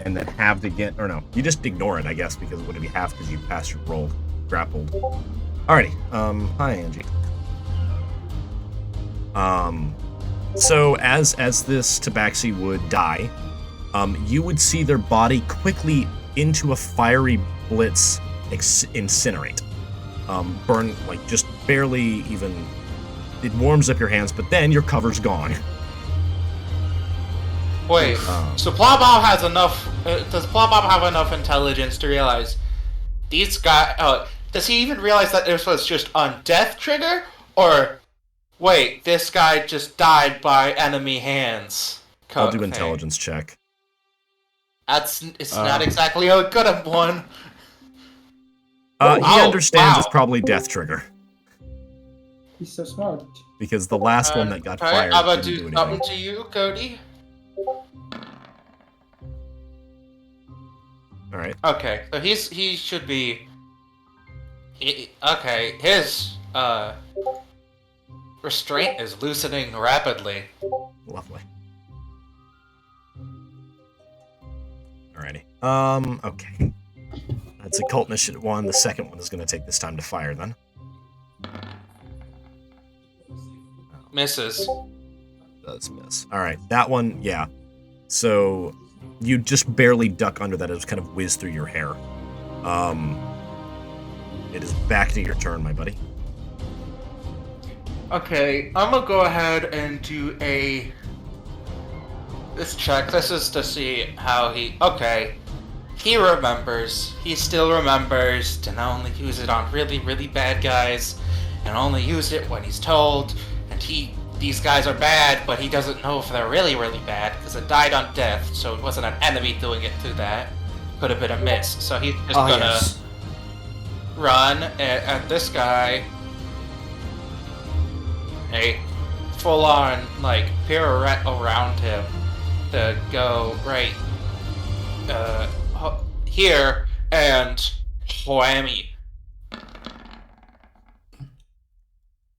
And then halved again, or no, you just ignore it, I guess, because it would be halved because you passed your roll grappled. Alrighty, hi Angie. So as this tabaxi would die, you would see their body quickly into a fiery blitz incinerate. Burn, like, just barely even... It warms up your hands, but then your cover's gone. Wait, so Plowbob has enough... does Plowbob have enough intelligence to realize these guys... does he even realize that this was just on death trigger? Or, wait, this guy just died by enemy hands? I'll do intelligence check. It's not exactly a good one. He understands it's probably death trigger. He's so smart. Because the last one that got fired I'm gonna didn't do do something anything. to you, Cody. Alright. Okay, so he should be... okay, his, restraint is loosening rapidly. Lovely. Alrighty. Okay. That's a cult initiative 1. The second one is going to take this time to fire, then. Misses. Does miss. Alright, that one, yeah. So, you just barely duck under that. It just kind of whizzed through your hair. It is back to your turn, my buddy. Okay, I'm gonna go ahead and do this check. This is to see how he... Okay. He remembers. He still remembers to not only use it on really, really bad guys, and only use it when he's told, and these guys are bad, but he doesn't know if they're really, really bad, because it died on death, so it wasn't an enemy doing it to that. Could have been a miss. So he's just gonna run at this guy. A full-on, like, pirouette around him to go right here and whammy.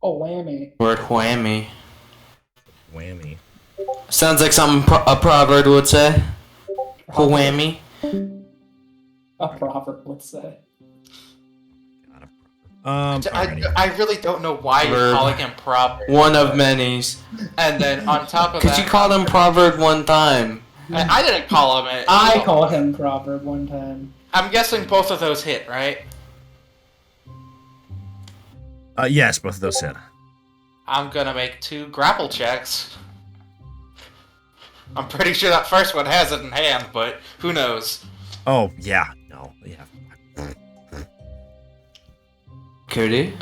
Oh, whammy. Word whammy. Whammy. Sounds like something a proverb would say. Whammy. A proverb would say. I really don't know why you're calling him Proverb. One of many's. And then on top of that... Because you called him Proverb one time. I didn't call him it. I called him proverb one time. I'm guessing both of those hit, right? Yes, both of those hit. I'm gonna make 2 grapple checks. I'm pretty sure that first one has it in hand, but who knows? Oh, yeah. No, yeah. Cody?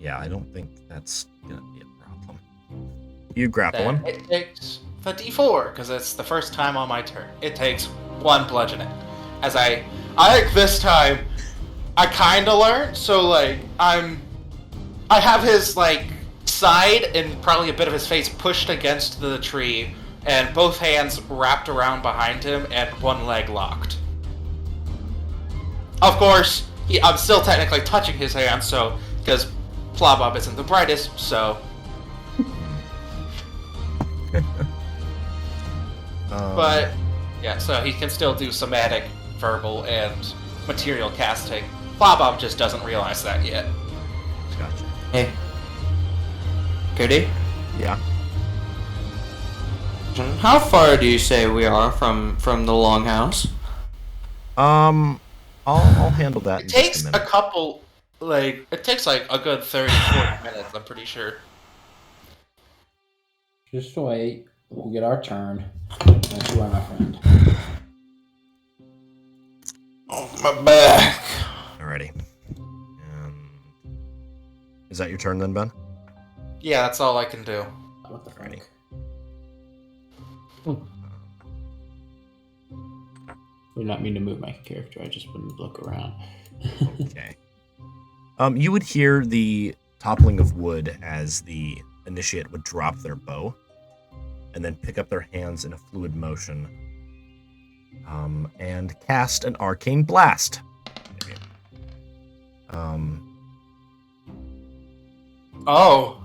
Yeah, I don't think that's gonna be a problem. You grapple him. It takes the D4, because it's the first time on my turn. It takes 1 bludgeoning. As I think this time, I kinda learned, so like, I have his, like, side and probably a bit of his face pushed against the tree, and both hands wrapped around behind him, and one leg locked. Of course, I'm still technically touching his hand, so, because Plobob isn't the brightest, so... But, yeah, so he can still do somatic, verbal, and material casting. Plobob just doesn't realize that yet. Gotcha. Hey. Cody? Yeah. How far do you say we are from the longhouse? I'll handle that. It takes a couple, like, it takes like a good 30-40 minutes, I'm pretty sure. Just wait. We'll get our turn. That's why, my friend. Oh, my back. Alrighty. Is that your turn then, Ben? Yeah, that's all I can do. What the Alrighty. fuck? Would not mean to move my character. I just wouldn't look around. Okay. You would hear the toppling of wood as the initiate would drop their bow, and then pick up their hands in a fluid motion, and cast an arcane blast. Oh.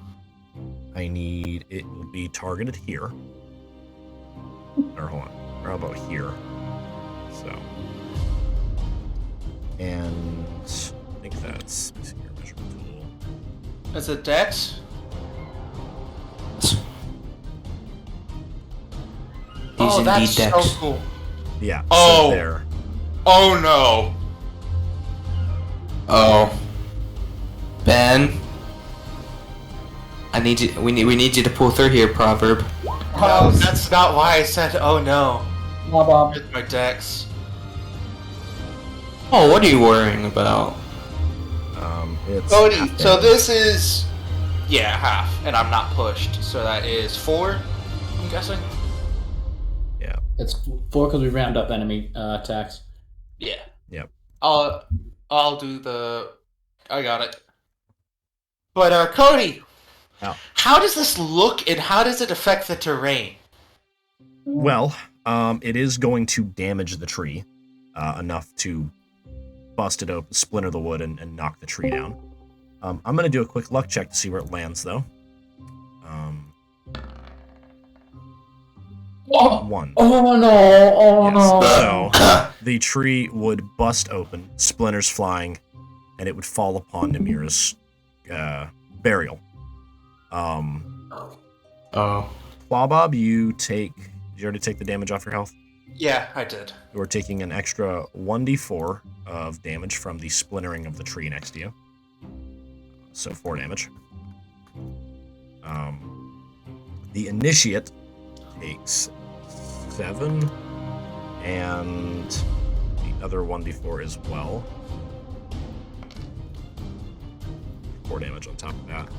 I need it will be targeted here. Or hold on. Or how about here? So. And I think that's your measurement tool. Is it Dex? Oh, that's so cool. Yeah. Oh. So there. Oh no. Oh. Ben. We need you to pull through here, Proverb. No, that's not why I said oh no. Bob. With my Dex. Oh, what are you worrying about? It's Cody, half so damage. this is... Yeah, half. And I'm not pushed. So that is 4, I'm guessing? It's 4 because we round up enemy attacks. Yeah. Yep. I'll do the... I got it. But, Cody, how does this look and how does it affect the terrain? Well, it is going to damage the tree enough to bust it open, splinter the wood, and knock the tree down. I'm going to do a quick luck check to see where it lands, though. 1. Oh no! Oh no! So, the tree would bust open, splinters flying, and it would fall upon Namira's burial. Oh. Clawbob, did you already take the damage off your health? Yeah, I did. You're taking an extra 1d4 of damage from the splintering of the tree next to you. So 4 damage. The initiate takes 7, and the other 1d4 as well. 4 damage on top of that.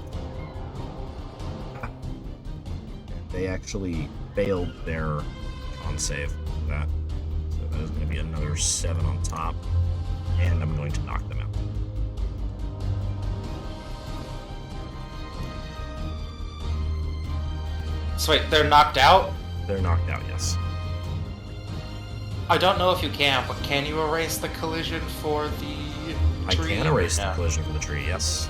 They actually failed their con save for that. So that is going to be another 7 on top. And I'm going to knock them out. So wait, they're knocked out? They're knocked out, yes. I don't know if you can, but can you erase the collision for the I tree? can erase or the no? collision for the tree, yes.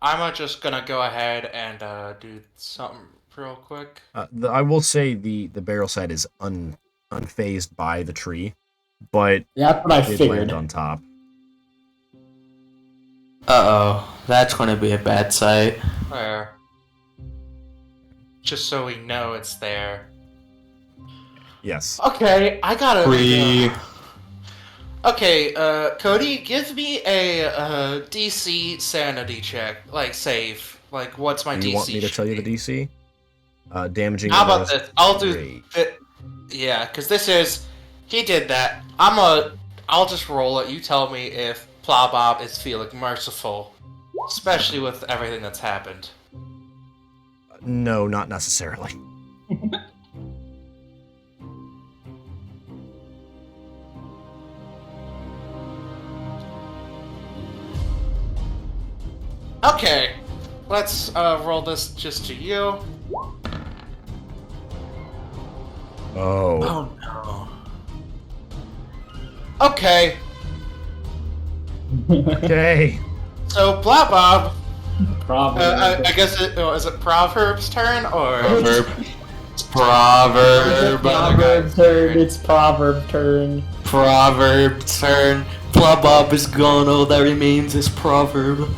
I'm just gonna go ahead and do something real quick. I will say the burial site is unfazed by the tree, but That's what I it figured. landed on top. Uh-oh. That's gonna be a bad sight. There. Just so we know it's there. Yes. Okay, I gotta... 3. Okay, Cody, give me a DC sanity check. Like, save. Like, what's my DC? Do you want me to tell you the DC? Damaging. How about others, this? I'll do... great. Yeah, because this is... He did that. I'll just roll it. You tell me if Plowbob is feeling merciful. Especially with everything that's happened. No, not necessarily. Okay, let's roll this just to you. Oh. Oh no. Okay, Okay. so Plowbob, Probably. I guess is it Proverb's turn or Proverb. It's Proverb. Proverb turn. It's proverb turn. Proverb turn. Plubbob is gone. All that remains is Proverb.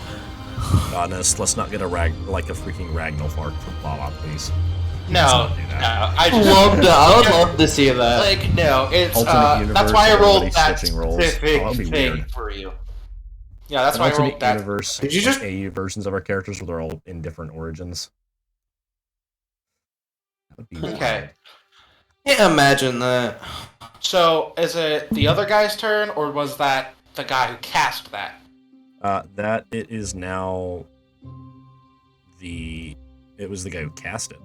Honest, let's not get a freaking Ragnall fart from Baba, please. no? not do that. No, I just I would love to see that. like no. It's Alternate universe, that's why I rolled everybody's that switching roles. specific Oh, that'd be thing weird. for you. Yeah, that's An why I alternate rolled that. universe. Did you just- AU versions of our characters where they're all in different origins? That would be Okay. Can't imagine that. So is it the other guy's turn, or was that the guy who cast that? That it is now it was the guy who cast it.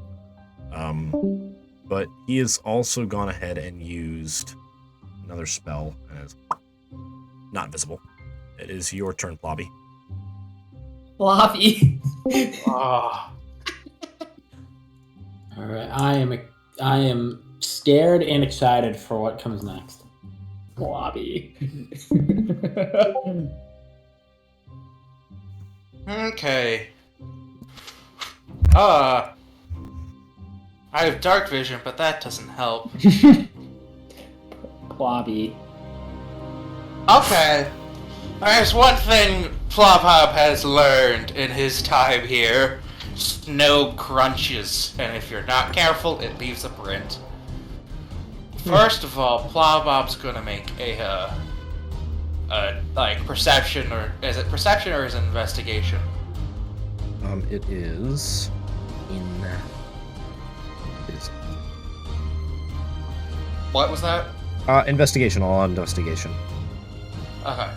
But he has also gone ahead and used another spell and is not visible. It is your turn, Plobby. Floppy. Oh. All right, I am scared and excited for what comes next. Floppy. Okay. I have dark vision, but that doesn't help. Floppy. Okay. There's one thing Plobhob has learned in his time here. Snow crunches, and if you're not careful, it leaves a print. First of all, Plowbob's gonna make a like perception, or is it perception or is it investigation? It is in. It is. What was that? Investigation. All investigation. Okay.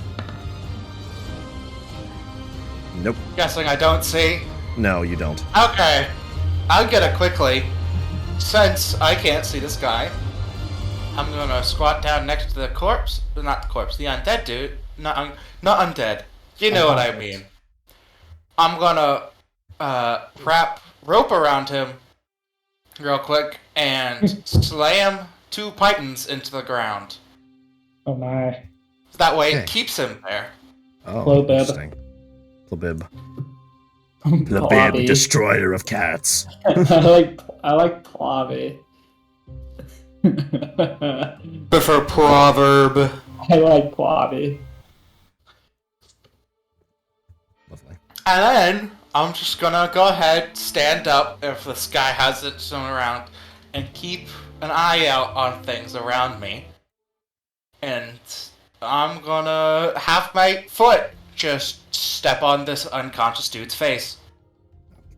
Nope. Guessing I don't see. No, you don't. Okay. I'll get it quickly. Since I can't see this guy, I'm gonna squat down next to the corpse. Not the corpse, the undead dude. Not undead. You know what I mean. I'm gonna wrap rope around him real quick and slam 2 pythons into the ground. Oh my. That way Okay. it keeps him there. Oh, Plobib. interesting. Plobib. Plobby. destroyer of cats. I like Plobby. Prefer proverb. I like Plobby. Lovely. And then I'm just gonna go ahead, stand up if this guy hasn't shown around, and keep an eye out on things around me. And I'm gonna have my foot just step on this unconscious dude's face.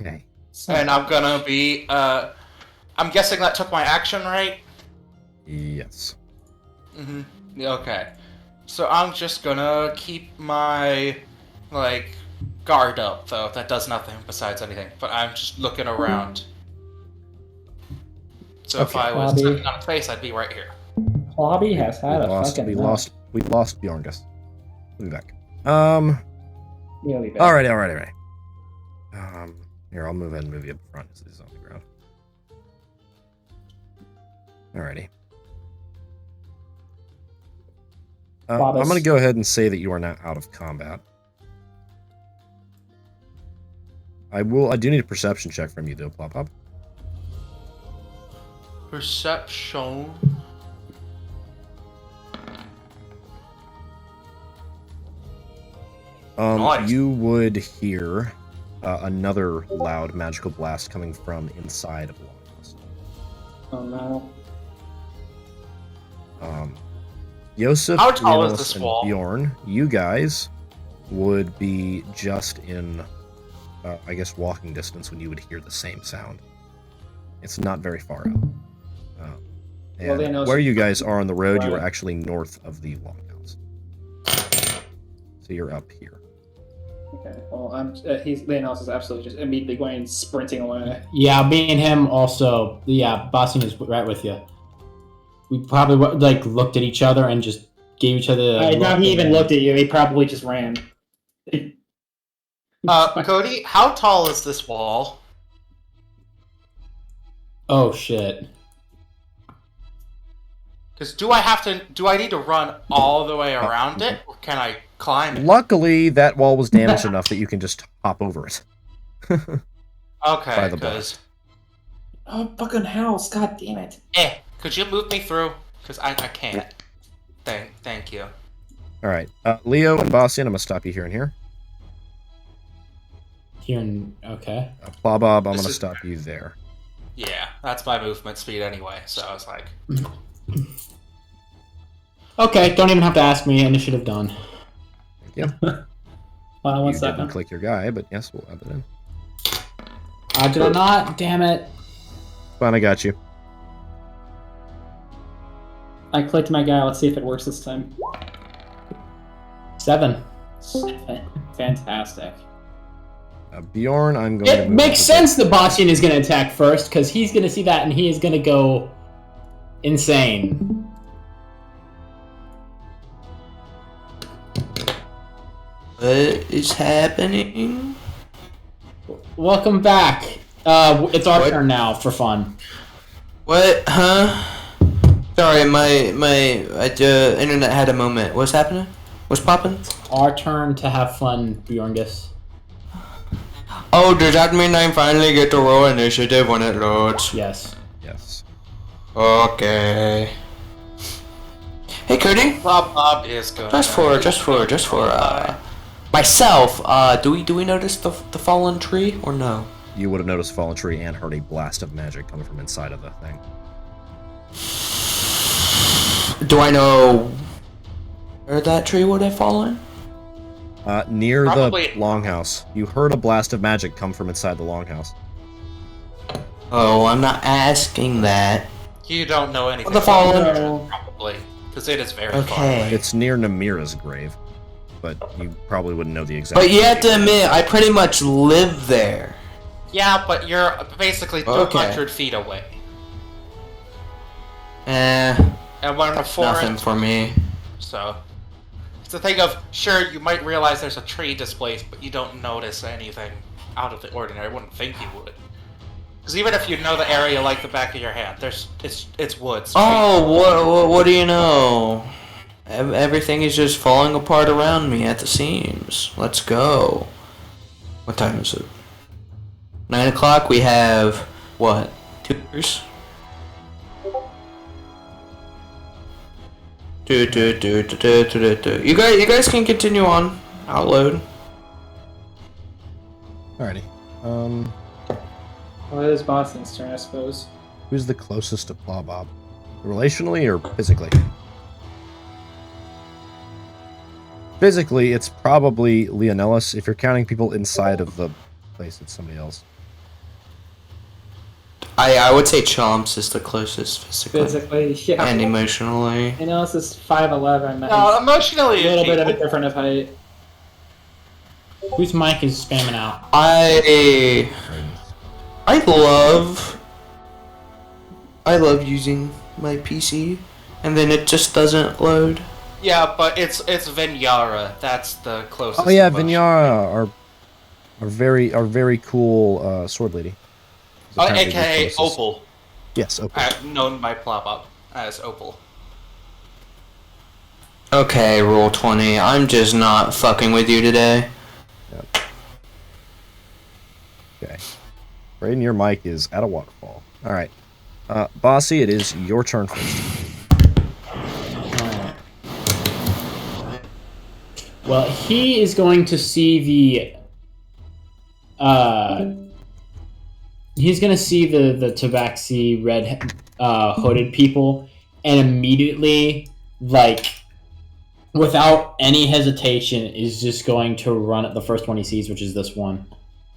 Okay. And I'm gonna be, I'm guessing that took my action, right? Yes. Mm-hmm. Okay. So I'm just gonna keep my, like, guard up, though. That does nothing besides anything. But I'm just looking around. So if Okay. I was Bobby. stepping on his face, I'd be right here. Plobby has had a fucking We nut. lost Bjorngus. We'll be back. Really bad. Alrighty. Here, I'll move ahead and move you up front so he's on the ground. Alrighty. I'm Bobus. gonna go ahead and say that you are now out of combat. I do need a perception check from you though, Plop Pop. Perception. Nice. You would hear another loud magical blast coming from inside of the longhouse. Oh no. Yosef, How tall is Lenos, this and wall? Bjorn, you guys would be just in, I guess, walking distance when you would hear the same sound. It's not very far out. Well, they And know where you guys are on the road, you are Right. actually north of the longhouse. So you're up here. Okay. Well, Leonos is absolutely just immediately going sprinting away. Yeah, me and him also. Yeah, Bastian is right with you. We probably like looked at each other and just gave each other. a Now look he even and- looked at you. He probably just ran. Cody, how tall is this wall? Oh shit! Because do I need to run all the way around it, or can I climb it? Luckily, that wall was damaged enough that you can just hop over it. Okay, by the because Oh, fucking house! God damn it! could you move me through? Because I can't. Thank you. All right, Leo and Bastian, I'm gonna stop you here and here. Here and okay. Bob, I'm This gonna is- stop you there. Yeah, that's my movement speed anyway. So I was like, Okay, don't even have to ask me. Initiative done. Thank you. Hold on one You second. didn't click your guy, but yes, we'll add it in. I did I not? Damn it! Fine, I got you. I clicked my guy. Let's see if it works this time. 7. Fantastic. Bjorn, I'm going to It move makes up a sense that Bastian is going to attack first because he's going to see that and he is going to go insane. What is happening? Welcome back. It's our What? turn now for fun. What? Huh? Sorry, my internet had a moment. What's happening? What's popping? Our turn to have fun, Bjorngus. Oh, does that mean I finally get to roll initiative when it loads? Yes. Yes. Okay. Hey, Cody. Bob is good. Just for myself. Do we notice the fallen tree or no? You would have noticed a fallen tree and heard a blast of magic coming from inside of the thing. Do I know where that tree would have fallen? Near Probably- the longhouse. You heard a blast of magic come from inside the longhouse. Oh, I'm not asking that. You don't know anything The about fallen. it, probably, because it is very far Okay. away. It's near Namira's grave, but you probably wouldn't know the exact. But you have to admit, I pretty much live there. Yeah, but you're basically Okay. 200 feet away. Eh, And we're in a forest, nothing for me. so... It's a thing of, sure, you might realize there's a tree displaced, but you don't notice anything out of the ordinary. I wouldn't think you would. Because even if you know the area like the back of your hand, it's woods. Oh, what do you know? Everything is just falling apart around me at the seams. Let's go. What time is it? 9 o'clock. We have what? 2 hours. You guys can continue on. I'll load. Alrighty. Well, it is Boston's turn, I suppose. Who's the closest to Bob? Relationally or physically? Physically, it's probably Leonellus. If you're counting people inside of the place, it's somebody else. I would say Chomps is the closest physically Yeah. and emotionally. You know, this is 5'11". No, He's emotionally, a little bit of a people- different of height. Whose mic is spamming out? I love using my PC, and then it just doesn't load. Yeah, but it's Vinyara. That's the closest. Oh yeah, emotion. Vinyara, our very cool sword lady. Is apparently the AKA closest. Opal, Yes, Opal. known by Plop as Opal. Okay, roll 20. I'm just not fucking with you today. Okay. Brayden, your mic is at a waterfall. All right. Bossy, it is your turn first. Well, he is going to see he's going to see the Tabaxi red hooded people, and immediately, like, without any hesitation, is just going to run at the first one he sees, which is this one.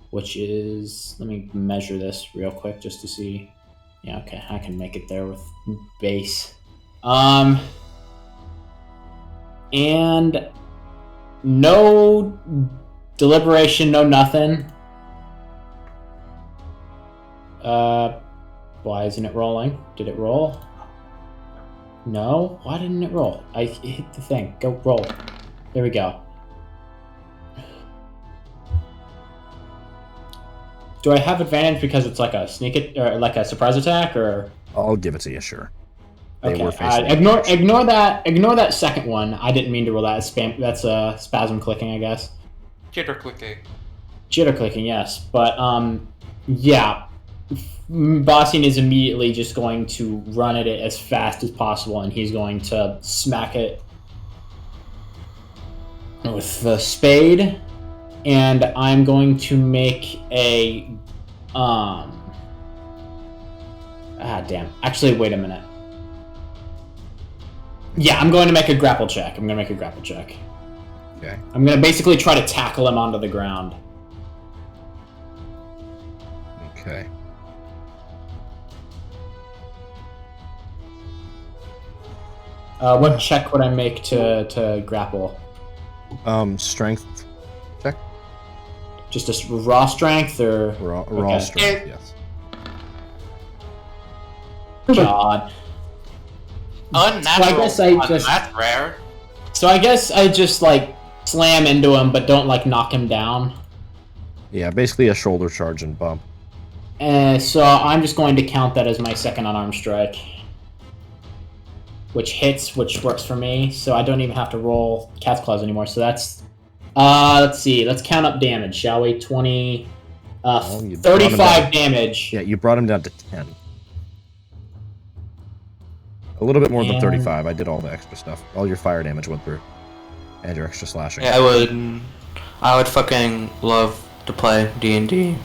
Which is, let me measure this real quick just to see. Yeah, okay, I can make it there with base. And no deliberation, no nothing. Why isn't it rolling? Did it roll? No? Why didn't it roll? I hit the thing. Go roll. There we go. Do I have advantage because it's like a or like a surprise attack, or? I'll give it to you, sure. They Okay. were facing Ignore that second one. I didn't mean to roll that. That's spasm clicking, I guess. Jitter clicking. Jitter clicking, yes. But yeah, Bossian is immediately just going to run at it as fast as possible, and he's going to smack it with the spade. And I'm going to make a damn. Actually, wait a minute. Yeah, I'm going to make a grapple check. Okay. I'm going to basically try to tackle him onto the ground. Okay. What check would I make to grapple? Strength check. Just a raw strength, or Raw Okay. strength, yes. God? Unnatural. guess I one, just- That's rare. So I guess I just like slam into him, but don't like knock him down. Yeah, basically a shoulder charge and bump. So I'm just going to count that as my second unarmed strike, which hits, which works for me. So I don't even have to roll cat's claws anymore. So that's let's see, let's count up damage, shall we? 20, Well, you brought him 35 damage. Yeah, you brought him down to 10. A little bit more than And- 35. I did all the extra stuff. All your fire damage went through. And your extra slashing. I would fucking love to play D&D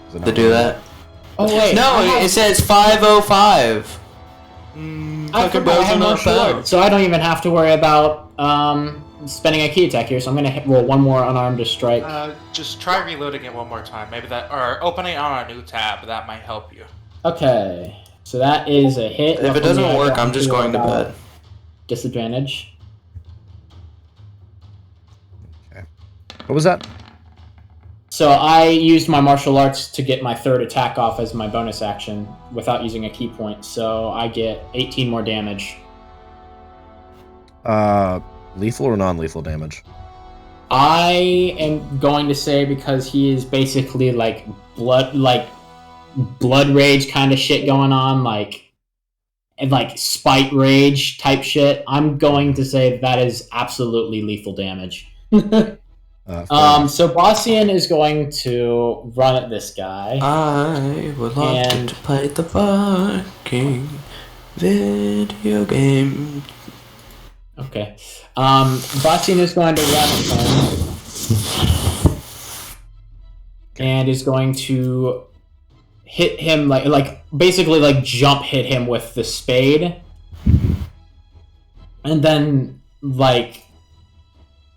Is it to not do really? that. Oh wait, No, it says 505. I Fucking forgot I bros have are no not found. sword, so I don't even have to worry about spending a key attack here, so I'm gonna roll one more unarmed to strike. Just try reloading it one more time. Maybe that, or opening it on a new tab. That might help you. Okay, so that is a hit. If it doesn't work, I'm just going to bed. Disadvantage. What was that? So I used my martial arts to get my third attack off as my bonus action without using a key point, so I get 18 more damage. Lethal or non-lethal damage? I am going to say because he is basically like blood rage kind of shit going on, and like spite rage type shit. I'm going to say that is absolutely lethal damage. So Bossian is going to run at this guy. I would love to play the fucking video game. Okay. Bossian is going to run at him. And is going to hit him basically jump hit him with the spade. And then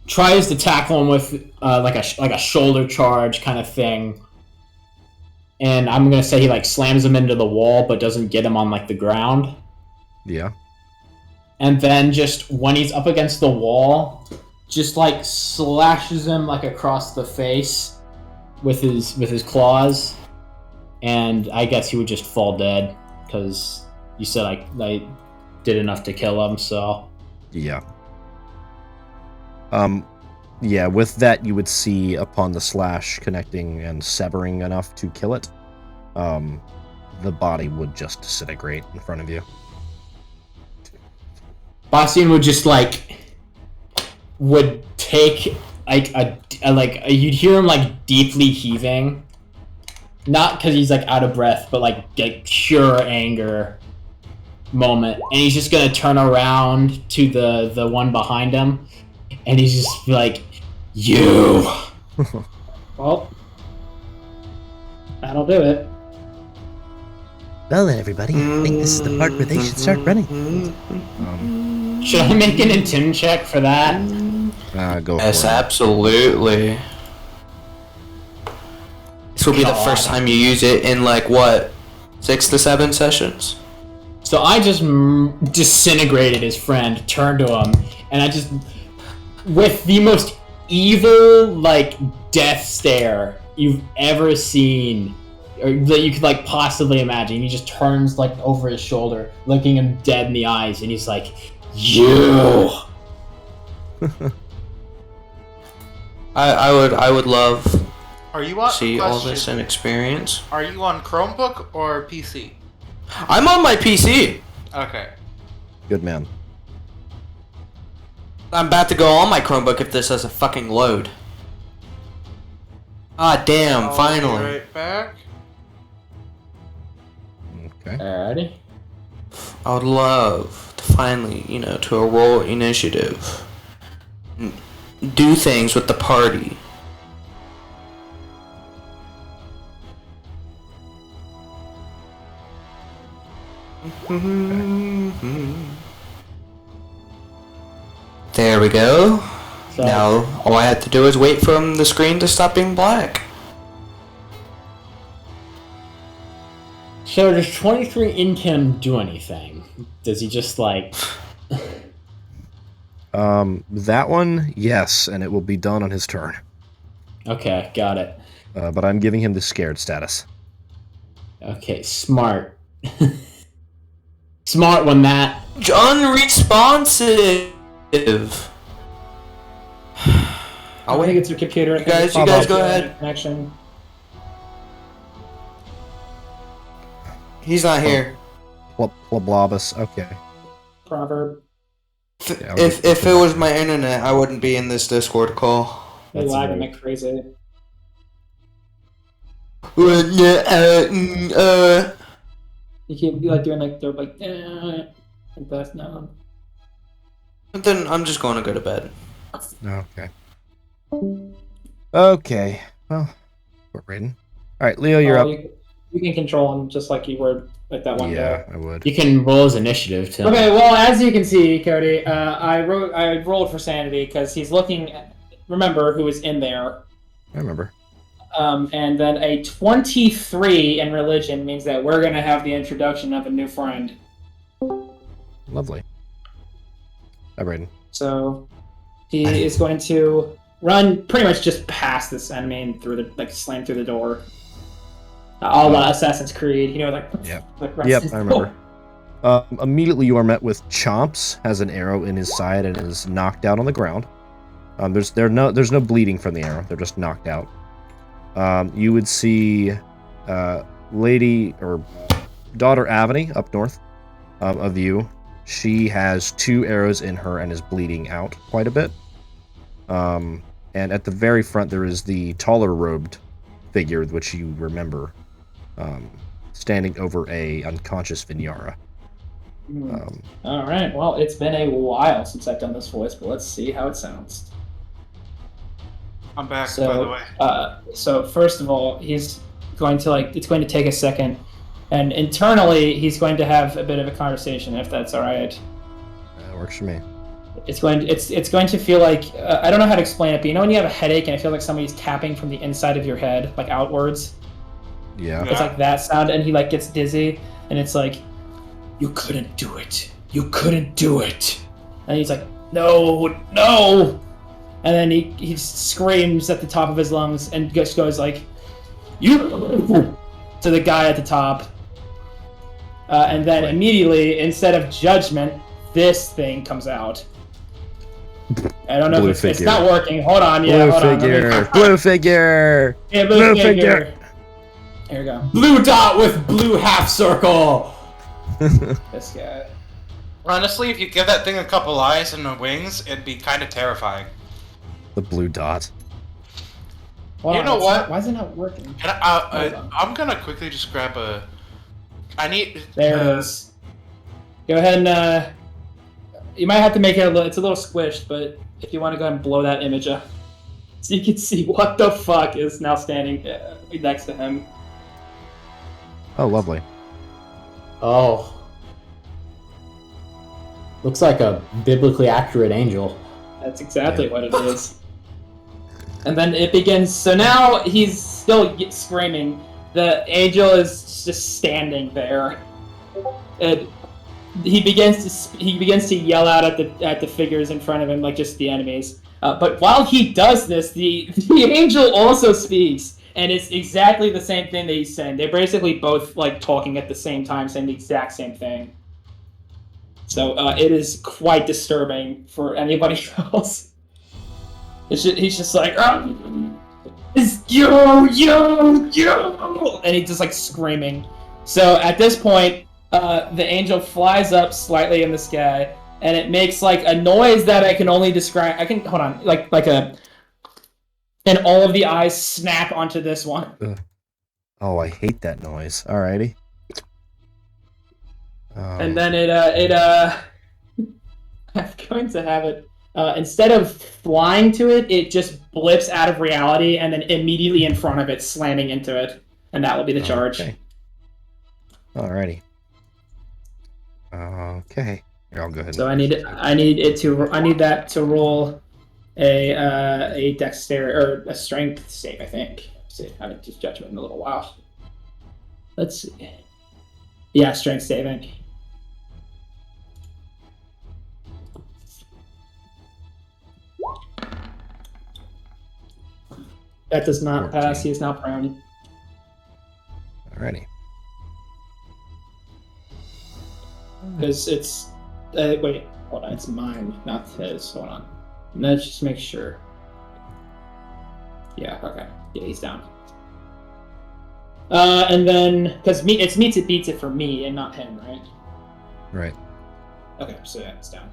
tries to tackle him with like a shoulder charge kind of thing, and I'm gonna say he slams him into the wall, but doesn't get him on the ground. Yeah. And then just when he's up against the wall, just slashes him across the face with his claws, and I guess he would just fall dead because you said I did enough to kill him. So yeah. Yeah, with that you would see upon the slash connecting and severing enough to kill it, the body would just disintegrate in front of you. Bossian would just would take you'd hear him deeply heaving, not because he's out of breath, but pure anger moment, and he's just gonna turn around to the one behind him. And he's just you. Well, that'll do it. Well then, everybody, I think this is the part where they should start running. Should I make an intim check for that? Go for it. Yes, absolutely. This will be the first time you use it in 6 to 7 sessions? So I just disintegrated his friend, turned to him, and I just, with the most evil, death stare you've ever seen, or that you could, possibly imagine. He just turns, over his shoulder, looking him dead in the eyes, and he's like, you! I would love Are you on? see all this and experience. Are you on Chromebook or PC? I'm on my PC. Okay. Good man. I'm about to go on my Chromebook if this has a fucking load. Ah, damn, I'll finally. be right back. Okay. Alrighty. I would love to finally, to roll initiative. Do things with the party. There we go. So, Now, all I have to do is wait for the screen to stop being black. So does 23 Inchem do anything? Does he just That one, yes, and it will be done on his turn. Okay, got it. But I'm giving him the scared status. Okay, smart. Smart when that... Unresponsive. I think it's your computer. You guys go ahead. Connection. He's not here. Blablobus, okay. Proverb. Yeah, If it was my internet, I wouldn't be in this Discord call. They That's lag right. like crazy. You can't be doing they're like that now. Then I'm just going to go to bed. Okay. Okay. Well, we're reading. Alright, Leo, you're up. You can control him just like you would like that one Yeah, day. I would. You can roll his initiative too. Okay, well, as you can see, Cody, I rolled for sanity because he's looking. Remember who is in there. I remember. And then a 23 in religion means that we're gonna have the introduction of a new friend. Lovely. Hi, Brayden. So he is going to run pretty much just past this enemy and through the slam through the door. All Assassin's Creed, Yep. right Yep, in the I remember. Immediately you are met with Chomps, has an arrow in his side and is knocked out on the ground. There's no bleeding from the arrow. They're just knocked out. You would see Lady or Daughter Avony up north of you. She has 2 arrows in her and is bleeding out quite a bit. And at the very front there is the taller robed figure, which you remember, standing over a unconscious Vinyara. All right. Well, it's been a while since I've done this voice, but let's see how it sounds. I'm back, by the way. So first of all, he's going to it's going to take a second, and internally he's going to have a bit of a conversation, if that's all right. That works for me. It's going to feel like I don't know how to explain it, but when you have a headache and it feels like somebody's tapping from the inside of your head, like outwards. Yeah. It's like that sound, and he gets dizzy, and it's like, you couldn't do it. You couldn't do it. And he's like, no. And then he screams at the top of his lungs and just goes like, you, to the guy at the top. And then immediately, instead of judgment, this thing comes out. I don't know if it's not working. Hold on. Blue figure. Yeah, blue figure. Here we go. Blue dot with blue half circle. This guy. Honestly, if you give that thing a couple eyes and wings, it'd be kind of terrifying. The blue dot. Hold You on, know what? Why is it not working? Can I'm gonna quickly just grab a... There it is. Go ahead and, you might have to make it it's a little squished, but if you want to go ahead and blow that image up, so you can see what the fuck is now standing next to him. Oh, lovely. Oh. Looks like a biblically accurate angel. That's exactly what it is. And then it begins. So now he's still screaming. The angel is just standing there, and he begins to yell out at the figures in front of him, like just the enemies. But while he does this, the angel also speaks, and it's exactly the same thing that he's saying. They're basically both talking at the same time, saying the exact same thing. So it is quite disturbing for anybody else. He's just like, it's yo, and he's just screaming. So at this point, the angel flies up slightly in the sky, and it makes a noise that I can only describe. Hold on, and all of the eyes snap onto this one. Oh, I hate that noise. Alrighty. And then I'm going to have it, instead of flying to it, it just blips out of reality and then immediately in front of it, slamming into it. And that will be the charge. Okay. Alrighty. Okay. Here, I'll go ahead. So I need that to roll a dexterity or a strength save, I think. See, I haven't just judgment in a little while. Let's see. Yeah, strength saving. That does not 14. pass. He is now prone. Alrighty. Because it's... wait, hold on. It's mine, not his. Hold on. Let's just make sure. Yeah, okay. Yeah, he's down. And then... Because it's meets it beats it for me and not him, right? Right. Okay, so yeah, it's down.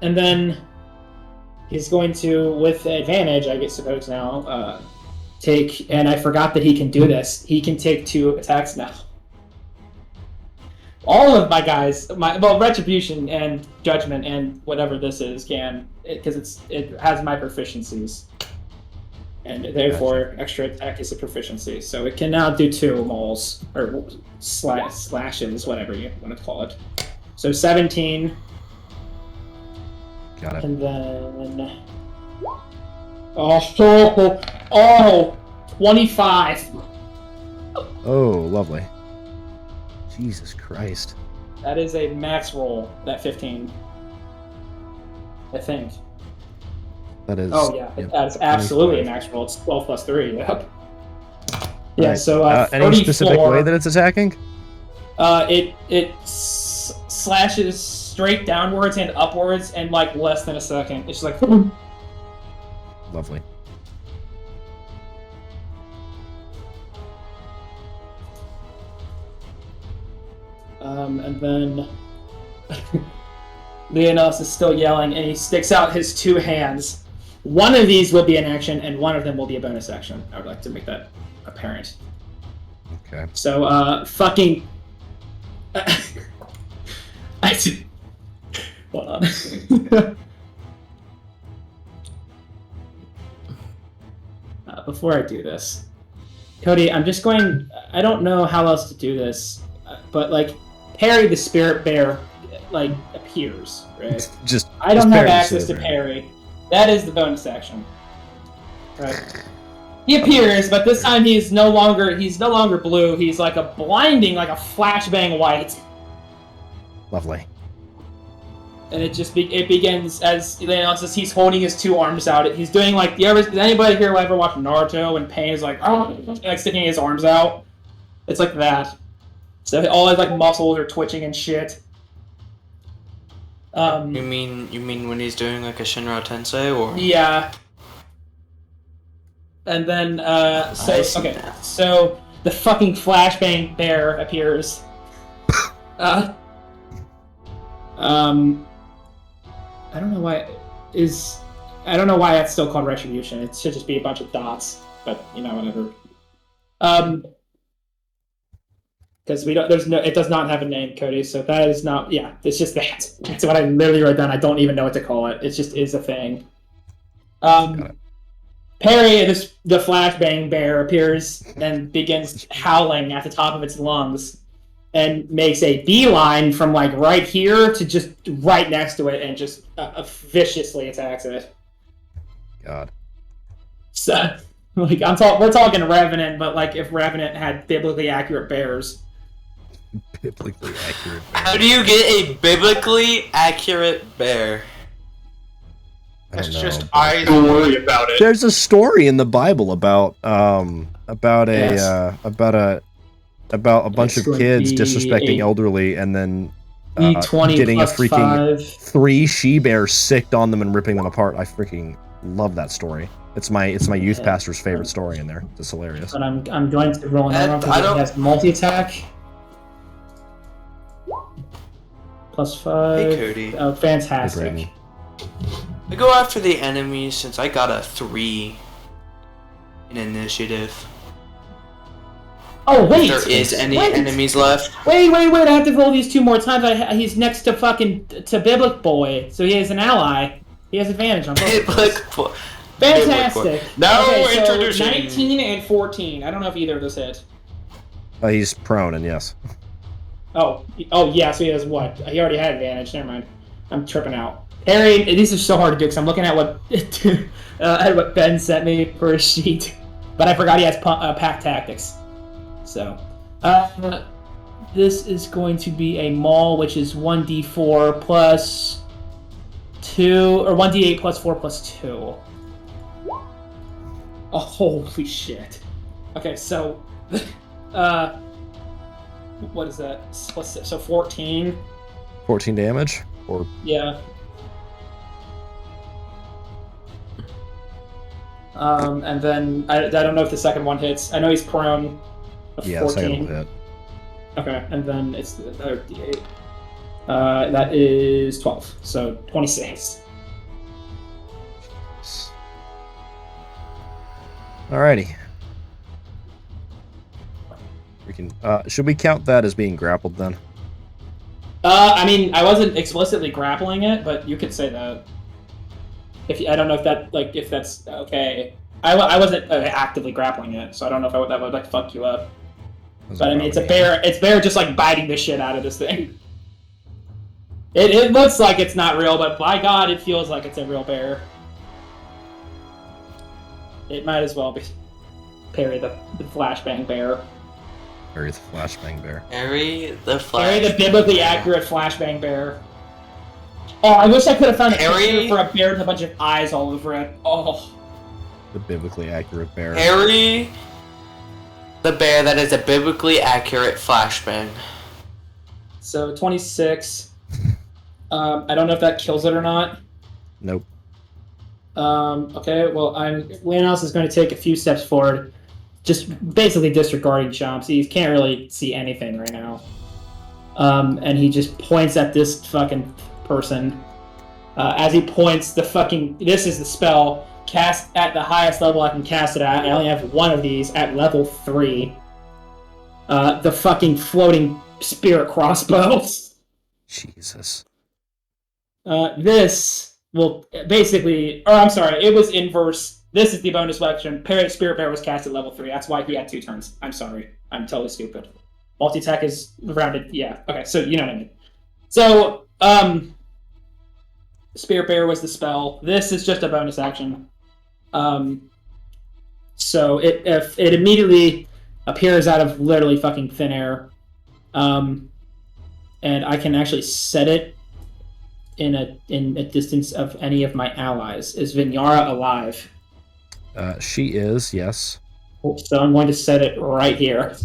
And then... He's going to, with advantage, I suppose now, take, and I forgot that he can do this, he can take 2 attacks now. All of my guys, Retribution and Judgment and whatever this is can, because it has my proficiencies. and therefore extra attack is a proficiency. So it can now do 2 mauls, or slashes, whatever you want to call it. So 17, Got it. and then... Oh, 25. Oh, lovely. Jesus Christ. That is a max roll, that 15. I think. That is. Oh, yeah, yep, that is absolutely a 25. max roll. It's 12 plus 3, yep. Yeah, Right. so Any specific 34, way that it's attacking? it slashes straight downwards and upwards in like less than a second. It's just like... Lovely. And then Leonidas is still yelling, and he sticks out his 2 hands. One of these will be an action, and one of them will be a bonus action. I would like to make that apparent. Okay. So, fucking... Hold on. Before I do this, Cody, I'm just going... I don't know how else to do this, but, like, Perry the Spirit Bear, like, appears, right? Just. I don't just have parry the access to silver. Perry. That is the bonus action. Right. He appears, but this time he's no longer blue. He's like a blinding, like a flashbang white. Lovely. And it just it begins as he's holding his 2 arms out. He's doing like does anybody here ever watch Naruto when Pain is like sticking his arms out? It's like that. So all his like muscles are twitching and shit. You mean when he's doing like a Shinra Tensei or? Yeah. And then so the fucking flashbang bear appears. I don't know why that's still called retribution. It should just be a bunch of dots, but whatever. Because it does not have a name, Cody. So that is not. Yeah, it's just that. That's what I literally wrote down. I don't even know what to call it. It just is a thing. Perry, the flashbang bear, appears and begins howling at the top of its lungs, and makes a beeline from like right here to just right next to it, and just viciously attacks it. God. So, like we're talking Revenant, but like if Revenant had biblically accurate bears. Biblically accurate. How do you get a biblically accurate bear? It's don't know, just but- eyes. Don't worry about it. There's a story in the Bible about a bunch It's of going to kids be disrespecting a elderly and then D20 getting a plus freaking 5. 3 she-bears sicked on them and ripping them apart. I freaking love that story. It's my youth pastor's favorite story in there. It's hilarious. But I'm going to roll another one I because don't- it has multi-attack. Plus 5. Hey, Cody. Oh, fantastic. Hey, Brandon. I go after the enemies since I got a 3 in initiative. Oh, wait! If there is any Wait. enemies left. Wait, I have to roll these 2 more times. He's next to Biblic Boy, so he has an ally. He has advantage on both of those. Fantastic! No, Okay, so introducing. 19 and 14. I don't know if either of those hit. He's prone, and yes. Oh, yeah, so he has what? He already had advantage. Never mind. I'm tripping out. Harry, these are so hard to do because I'm looking at what Ben sent me for a sheet. But I forgot he has pack tactics. So, this is going to be a maul, which is 1d4 plus 2, or 1d8 plus 4 plus 2. Oh, holy shit. Okay, so, what is that? So 14. 14 damage? Or Yeah. And then I don't know if the second one hits. I know he's prone. yeah, the 14. second will hit. Okay, and then it's the other d8. That is 12, so 26. Alrighty. Should we count that as being grappled then? I mean, I wasn't explicitly grappling it, but you could say that. I don't know if that's okay. I wasn't actively grappling it, so I don't know if that would like fuck you up. But I mean, it's a bear. It's bear just like biting the shit out of this thing. It looks like it's not real, but by God, it feels like it's a real bear. It might as well be Perry the flashbang bear. Perry the flashbang bear. Perry the Perry the biblically accurate flashbang bear. Oh, I wish I could have found a picture for a bear with a bunch of eyes all over it. Oh. The biblically accurate bear. Perry the bear that is a biblically accurate flashbang. So 26. I don't know if that kills it or not. Nope. Okay, well, Leonos is going to take a few steps forward, just basically disregarding Chomps. He can't really see anything right now. And he just points at this fucking person. As he points, this is the spell, cast at the highest level I can cast it at. I only have one of these at level 3. The fucking floating spirit crossbows. Jesus. This will basically, or I'm sorry, it was inverse. This is the bonus action. Spirit Bear was cast at level 3. That's why he had 2 turns. I'm sorry. I'm totally stupid. Multi-attack is rounded. Yeah. Okay, so you know what I mean. So, Spirit Bear was the spell. This is just a bonus action. So if it immediately appears out of literally fucking thin air. And I can actually set it in a distance of any of my allies. Is Vinyara alive? She is, yes. So I'm going to set it right here.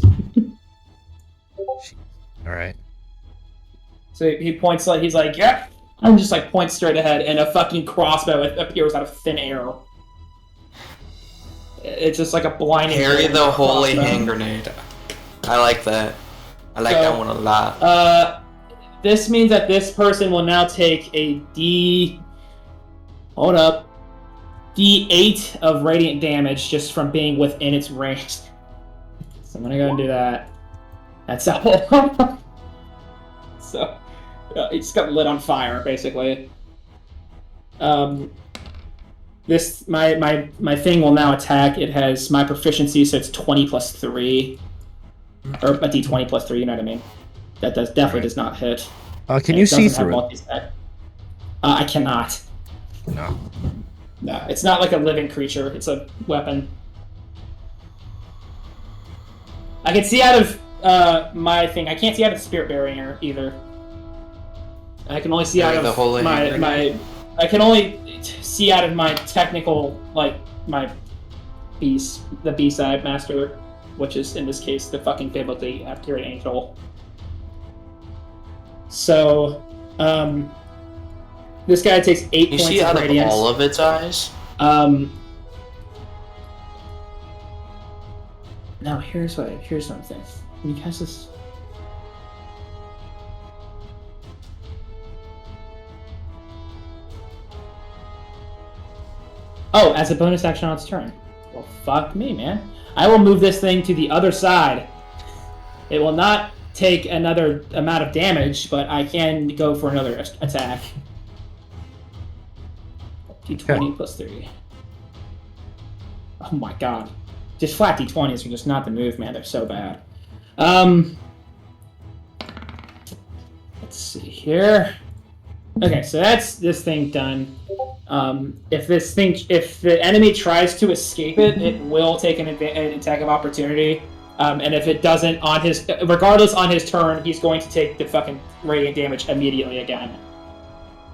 Alright. So he points he's like, yeah. And just like points straight ahead, and a fucking crossbow appears out of thin air. It's just like a blinding. Perry the holy hand grenade. I like that. I like that one a lot. This means that this person will now take a D8 of radiant damage just from being within its range. So I'm gonna go and do that. That's all. So it just got lit on fire, basically. This my thing will now attack. It has my proficiency, so it's 20 plus 3, or a D20 plus 3. You know what I mean? That definitely does not hit. Can you see through it? I cannot. No. No, it's not like a living creature. It's a weapon. I can see out of my thing. I can't see out of the spirit barrier either. I can only see out of my. I can only see out of my technical, like my beast, the B-side master, which is in this case the fucking biblically accurate angel. So, this guy takes 8 points of radiance. You see out of all of its eyes? Now here's something. Can you cast this? Oh, as a bonus action on its turn. Well, fuck me, man. I will move this thing to the other side. It will not take another amount of damage, but I can go for another attack. D20 plus 3. Oh my god. Just flat D20s are just not the move, man. They're so bad. Let's see here. Okay, so that's this thing done. If the enemy tries to escape it, it will take an attack of opportunity. And if it doesn't, regardless on his turn, he's going to take the fucking radiant damage immediately again.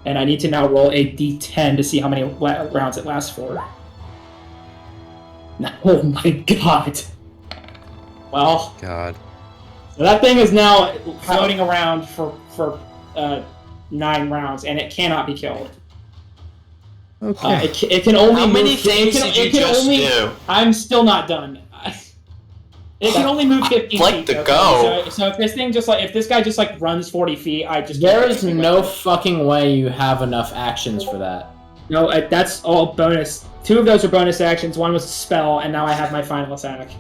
And I need to now roll a d10 to see how many rounds it lasts for. Oh my god. Well. God. So that thing is now floating around for 9 rounds, and it cannot be killed. Okay. It can only How move. many things did you just do? I'm still not done. It can only move 15 like feet. to go. So if this thing if this guy just like runs 40 feet, I just there is no fucking way you have enough actions for that. No, that's all bonus. 2 of those are bonus actions. 1 was a spell, and now I have my final attack.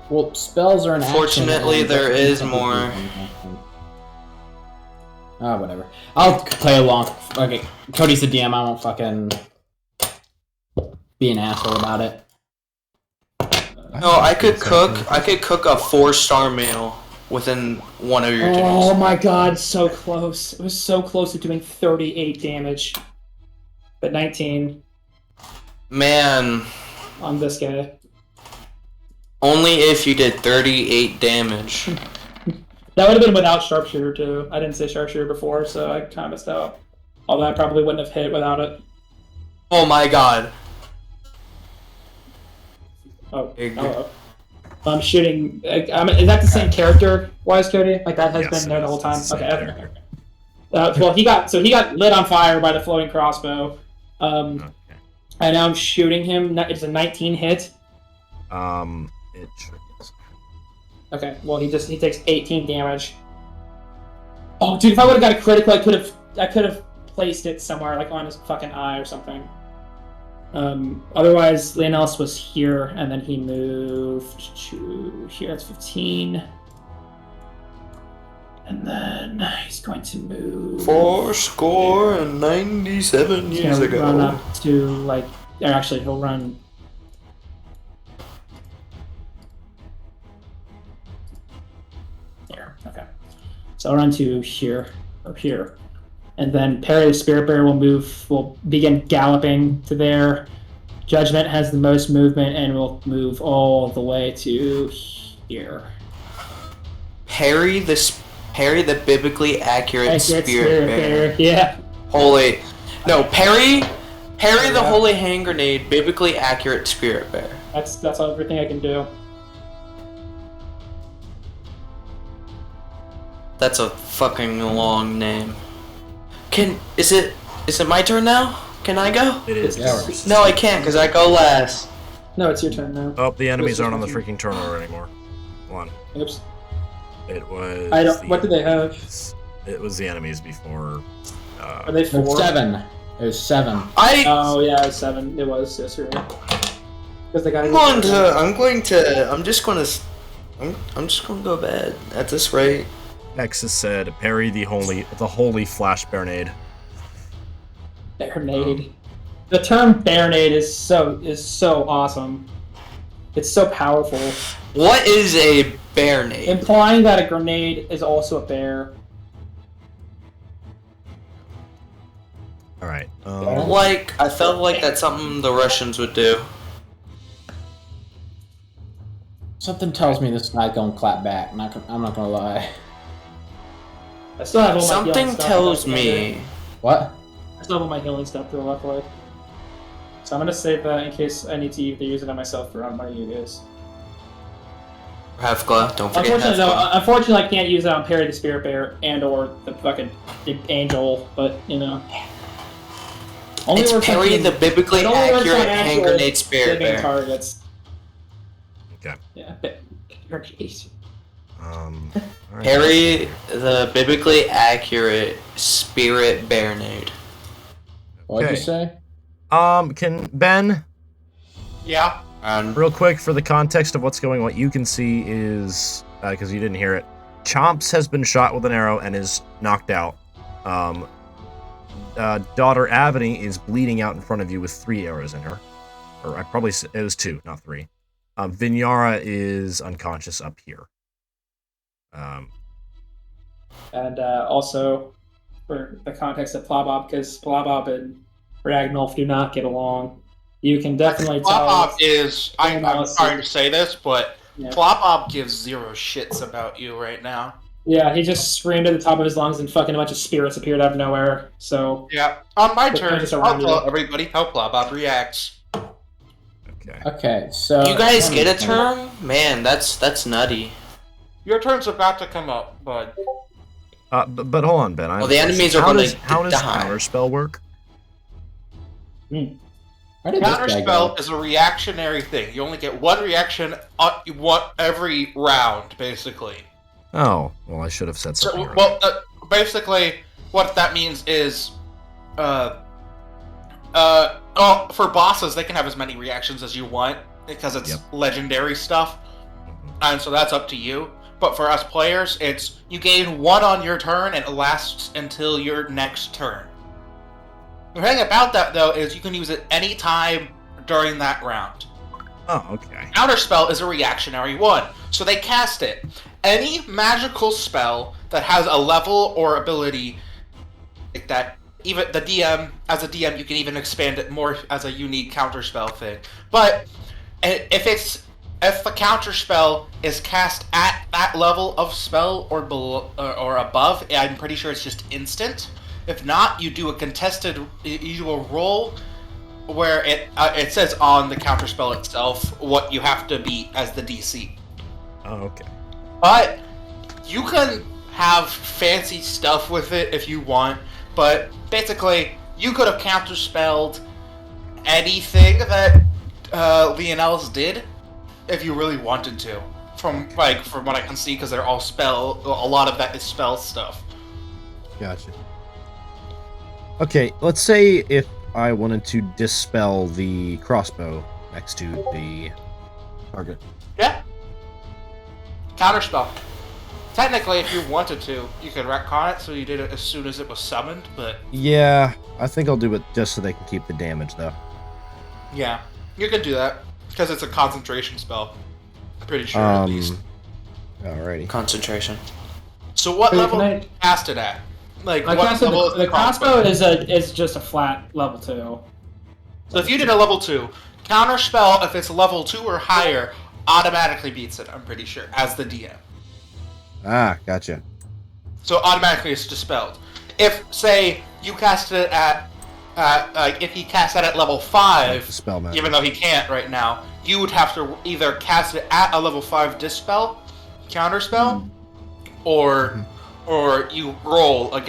Well, spells are an action. Fortunately, there is more. Oh, whatever. I'll play along. Okay, Cody's the DM. I won't fucking be an asshole about it. No, I could cook a 4-star meal within one of your turns. Oh my god, so close. It was so close to doing 38 damage. But 19 Man, on this guy. only if you did 38 damage. That would have been without sharpshooter too. I didn't say sharpshooter before, so I kind of missed out. Although I probably wouldn't have hit without it. Oh my god. Oh. I'm shooting. Is that the same character, Wise Cody? Like that has been there the whole time. Okay. Well, he got lit on fire by the floating crossbow. And now I'm shooting him. It's a 19 hit. It sure is. Okay. Well, he takes 18 damage. Oh, dude! If I would have got a critical, I could have placed it somewhere, like on his fucking eye or something. Otherwise, Leonellis was here, and then he moved to here. That's 15. And then he's going to move 97 years he'll ago. run up to, like... Or actually, he'll run... Here, okay. So I'll run to here, or here. And then Perry the Spirit Bearer will begin galloping to there. Judgment has the most movement and will move all the way to here. Perry the biblically accurate spirit bearer. Yeah. Holy. No, Perry the holy hand grenade, biblically accurate spirit bearer. That's everything I can do. That's a fucking long name. Is it my turn now? Can I go? It is yours. No, I can't because I go last. No, it's your turn now. Oh, the enemies aren't on the freaking turn order anymore. One. Oops. It was. What did they have? It was the enemies before. Are they 4? 7. It was 7. Oh yeah, it was 7. It was. Yes, you're right. Because they got. I'm just gonna go bad at this rate. Nexus said, "Parry the holy flash baronade." Baronade. The term baronade is so awesome. It's so powerful. What is a baronade? Implying that a grenade is also a bear. All right. I felt like that's something the Russians would do. Something tells me this guy's gonna clap back. I'm not gonna lie. I still have all my Something healing stuff tells left me. What? I still have all my healing stuff to the left leg. So I'm gonna save that in case I need to either use it on myself or on my you guys. Hefka, don't forget Hefka. Unfortunately, I can't use it on Perry the Spirit Bear and/or the fucking Angel, but you know. It's Perry the biblically accurate hand grenade spirit bear. Targets. Okay. Yeah. All right. Perry the biblically accurate spirit baronade. What'd you Okay. say? Can Ben, Yeah. real quick for the context of what's going on, what you can see is, because you didn't hear it, Chomps has been shot with an arrow and is knocked out. Daughter Avony is bleeding out in front of you with 3 arrows in her. Or it was 2, not 3. Vinyara is unconscious up here. And also, for the context of Plobob, because Plobob and Ragnolf do not get along, you can definitely tell. Plobob is. I'm sorry to say this, but Yeah. Plobob gives 0 shits about you right now. Yeah, he just screamed at the top of his lungs and fucking a bunch of spirits appeared out of nowhere. So Yeah. On my But turn, just I'll around tell you. everybody how Plobob reacts. Okay. Okay, so You guys get a turn? Man, that's nutty. Your turn's about to come up, bud. But hold on, Ben. I have Well, a the question. enemies are How gonna does die. counterspell work? Where did this guy Counterspell go? is a reactionary thing. You only get 1 reaction every round, basically. Oh, well, I should have said So, something. well, basically, what that means is, for bosses, they can have as many reactions as you want because it's Yep. legendary stuff, and so that's up to you. But for us players, it's you gain 1 on your turn, and it lasts until your next turn. The thing about that, though, is you can use it any time during that round. Oh, okay. Counterspell is a reactionary one, so they cast it. Any magical spell that has a level or ability like that, even the DM, as a DM, you can even expand it more as a unique counterspell thing. But if the counterspell is cast at that level of spell or below or above, I'm pretty sure it's just instant. If not, you do a roll where it says on the counterspell itself what you have to beat as the DC. Oh, okay. But you can have fancy stuff with it if you want. But basically, you could have counterspelled anything that Lionel's did if you really wanted to. From what I can see, because they're all spell. A lot of that is spell stuff. Gotcha. Okay, let's say if I wanted to dispel the crossbow next to the target. Yeah. Counterspell. Technically, if you wanted to, you could retcon it so you did it as soon as it was summoned, but... Yeah, I think I'll do it just so they can keep the damage, though. Yeah, you can do that, because it's a concentration spell. I'm pretty sure, at least. Alrighty. Concentration. So what Wait, level can I- did you cast it at? Like, I what casted level is the crossbow is just a flat level 2. So if you did a level 2, counterspell, if it's level 2 or higher, automatically beats it, I'm pretty sure, as the DM. Ah, gotcha. So automatically it's dispelled. If, say, you cast it at, if he cast that at level 5, Dispel magic. even though he can't right now, you would have to either cast it at a level 5 dispel, counterspell, or you roll again.